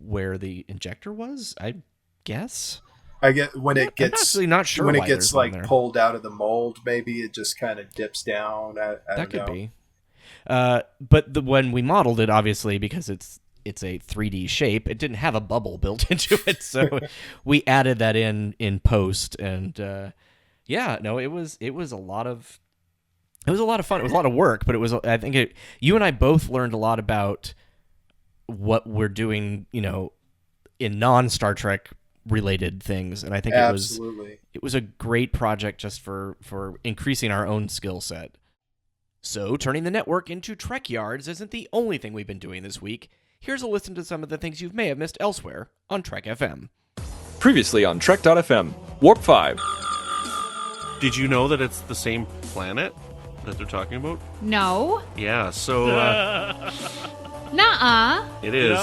where the injector was, I guess. I get when it I'm gets actually not sure when why it gets there's one like there. pulled out of the mold, maybe it just kind of dips down. I That don't could know. be. But when we modeled it, obviously, because it's a 3D shape, it didn't have a bubble built into it, so we added that in post, and it was a lot of fun. It was a lot of work, but it was. I think you and I both learned a lot about what we're doing, in non-Star Trek related things, and I think Absolutely. it was a great project just for increasing our own skill set. So, turning the network into Trek yards isn't the only thing we've been doing this week. Here's a listen to some of the things you may have missed elsewhere on Trek FM. Previously on Trek.fm, Warp 5. Did you know that it's the same planet that they're talking about? No. Yeah, so... Nuh-uh. It is.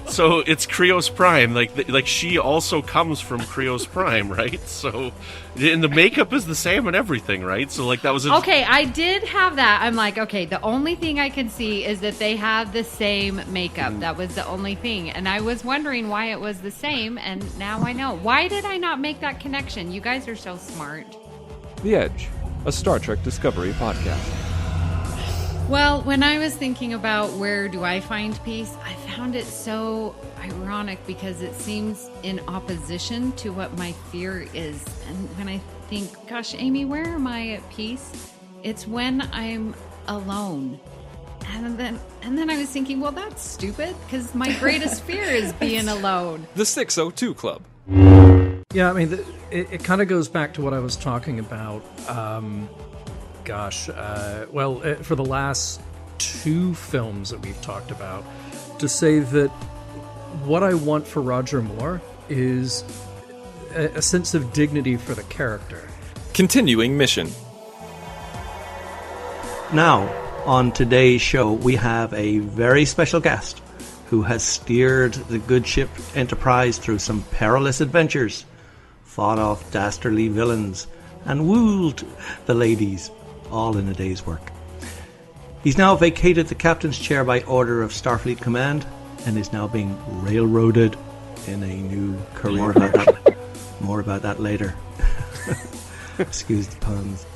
So it's Krios Prime. Like she also comes from Krios Prime, right? So, and the makeup is the same and everything, right? So that was Okay, I did have that. I'm like, okay, the only thing I can see is that they have the same makeup. That was the only thing. And I was wondering why it was the same, and now I know. Why did I not make that connection? You guys are so smart. The Edge, a Star Trek Discovery podcast. Well, when I was thinking about where do I find peace, I found it so ironic because it seems in opposition to what my fear is. And when I think, gosh, Amy, where am I at peace? It's when I'm alone. And then I was thinking, well, that's stupid because my greatest fear is being alone. The 602 Club. Yeah, I mean, it kind of goes back to what I was talking about. For the last two films that we've talked about, to say that what I want for Roger Moore is a sense of dignity for the character. Continuing mission. Now, on today's show, we have a very special guest who has steered the good ship Enterprise through some perilous adventures, fought off dastardly villains, and wooed the ladies, all in a day's work. He's now vacated the captain's chair by order of Starfleet Command and is now being railroaded in a new career. More about that later. Excuse the puns.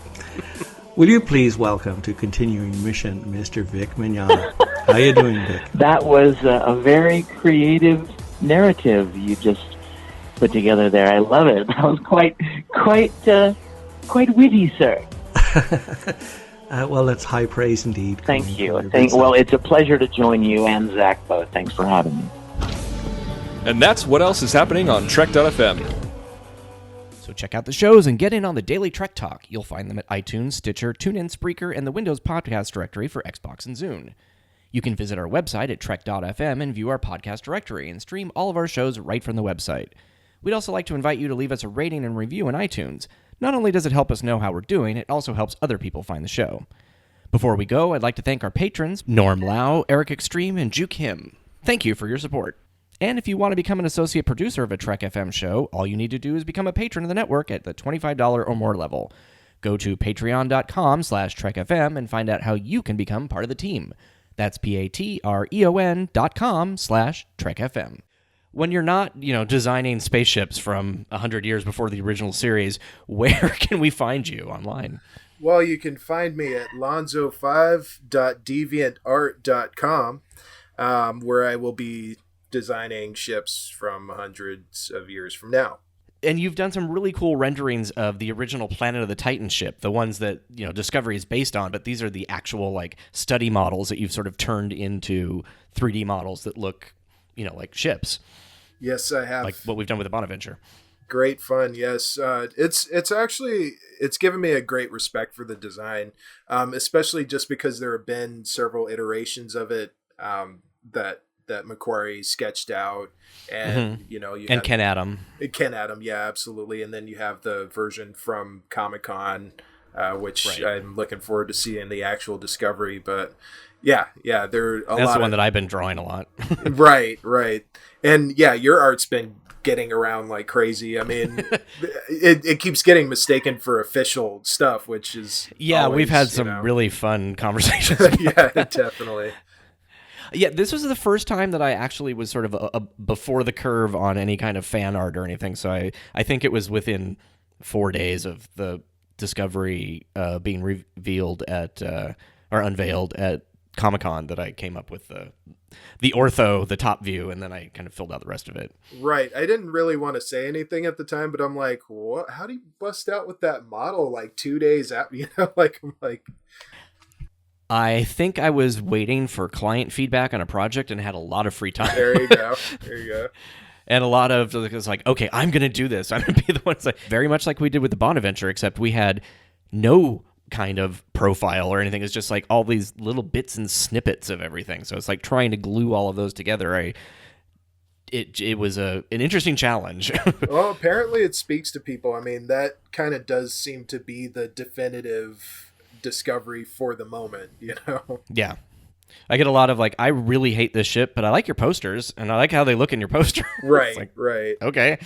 Will you please welcome to Continuing Mission, Mr. Vic Mignogna. How you doing, Vic? That was a very creative narrative you just put together there. I love it. That was quite witty, sir. Well, that's high praise indeed. Thank you. Well, it's a pleasure to join you and Zach both. Thanks for having me. And that's what else is happening on Trek.fm. So check out the shows and get in on the daily Trek Talk. You'll find them at iTunes, Stitcher, TuneIn, Spreaker, and the Windows Podcast Directory for Xbox and Zune. You can visit our website at trek.fm and view our podcast directory and stream all of our shows right from the website. We'd also like to invite you to leave us a rating and review on iTunes. Not only does it help us know how we're doing, it also helps other people find the show. Before we go, I'd like to thank our patrons, Norm Lau, Eric Extreme, and Juke Him. Thank you for your support. And if you want to become an associate producer of a Trek FM show, all you need to do is become a patron of the network at the $25 or more level. Go to patreon.com/trekfm and find out how you can become part of the team. That's patreon.com/trekfm. When you're not, designing spaceships from 100 years before the original series, where can we find you online? Well, you can find me at lonzo5.deviantart.com, where I will be designing ships from hundreds of years from now. And you've done some really cool renderings of the original Planet of the Titan ship, the ones that, Discovery is based on, but these are the actual, study models that you've sort of turned into 3D models that look, like ships. Yes, I have. Like what we've done with the Bonaventure. Great fun, yes. It's given me a great respect for the design, especially just because there have been several iterations of it that Macquarie sketched out, and and Ken Adam, yeah, absolutely. And then you have the version from Comic-Con, which I'm looking forward to seeing the actual Discovery. But yeah, there are that's the one that I've been drawing a lot. right, and yeah, your art's been getting around like crazy. I mean, it keeps getting mistaken for official stuff, which is always, we've had some really fun conversations. Yeah, definitely. Yeah, this was the first time that I actually was sort of a before the curve on any kind of fan art or anything. So I think it was within 4 days of the Discovery being revealed or unveiled at Comic-Con that I came up with the ortho, the top view, and then I kind of filled out the rest of it. Right. I didn't really want to say anything at the time, but I'm like, what? How do you bust out with that model like 2 days out? I think I was waiting for client feedback on a project and had a lot of free time. There you go. And a lot of it was like, okay, I'm going to do this. I'm going to be the one. Like, very much like we did with the Bonaventure, except we had no kind of profile or anything. It's just like all these little bits and snippets of everything. So it's like trying to glue all of those together. It was an interesting challenge. Well, apparently it speaks to people. I mean, that kind of does seem to be the definitive Discovery for the moment, Yeah. I get a lot of like, I really hate this ship, but I like your posters and I like how they look in your poster. Right. Okay.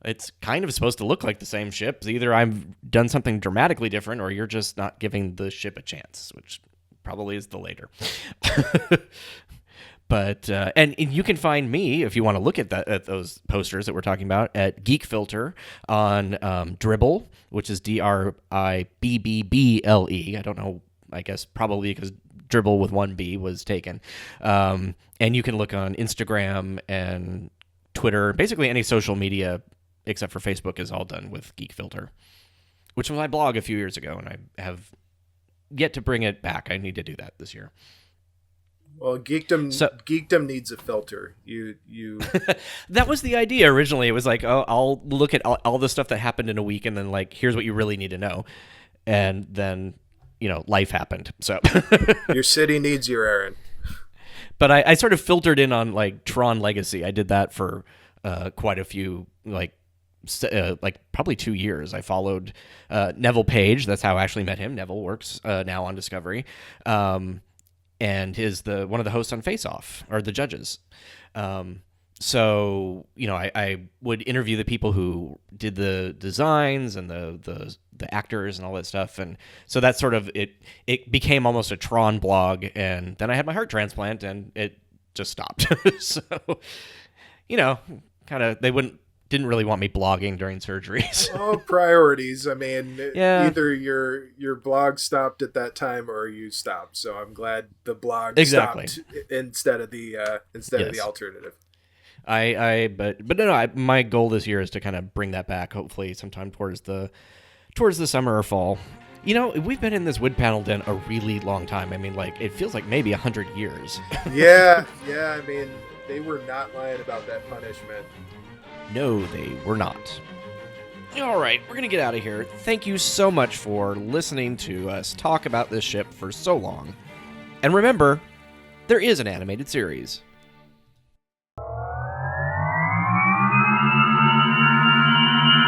It's kind of supposed to look like the same ship. Either I've done something dramatically different or you're just not giving the ship a chance, which probably is the later. But and you can find me, if you want to look at those posters that we're talking about, at Geek Filter on Dribble, which is DRIBBBLE. I don't know, I guess probably because Dribble with one B was taken. And you can look on Instagram and Twitter, basically any social media except for Facebook is all done with Geek Filter, which was my blog a few years ago, and I have yet to bring it back. I need to do that this year. Well, geekdom needs a filter. You That was the idea originally. It was like, oh, I'll look at all the stuff that happened in a week, and then like, here's what you really need to know. And then, life happened. So your city needs you, Aaron. But I sort of filtered in on like Tron Legacy. I did that for quite a few, like probably 2 years. I followed Neville Page. That's how I actually met him. Neville works now on Discovery. And is one of the hosts on Face Off, or the judges. So, I would interview the people who did the designs and the actors and all that stuff. And so that's sort of, it became almost a Tron blog. And then I had my heart transplant and it just stopped. So, kind of, they didn't really want me blogging during surgeries. Oh, priorities. I mean, yeah. Either your blog stopped at that time or you stopped. So I'm glad the blog stopped instead of the alternative. But no, my goal this year is to kind of bring that back. Hopefully, sometime towards the summer or fall. We've been in this wood panel den a really long time. I mean, like it feels like maybe 100 years. Yeah. I mean, they were not lying about that punishment. No, they were not. All right, we're going to get out of here. Thank you so much for listening to us talk about this ship for so long. And remember, there is an animated series.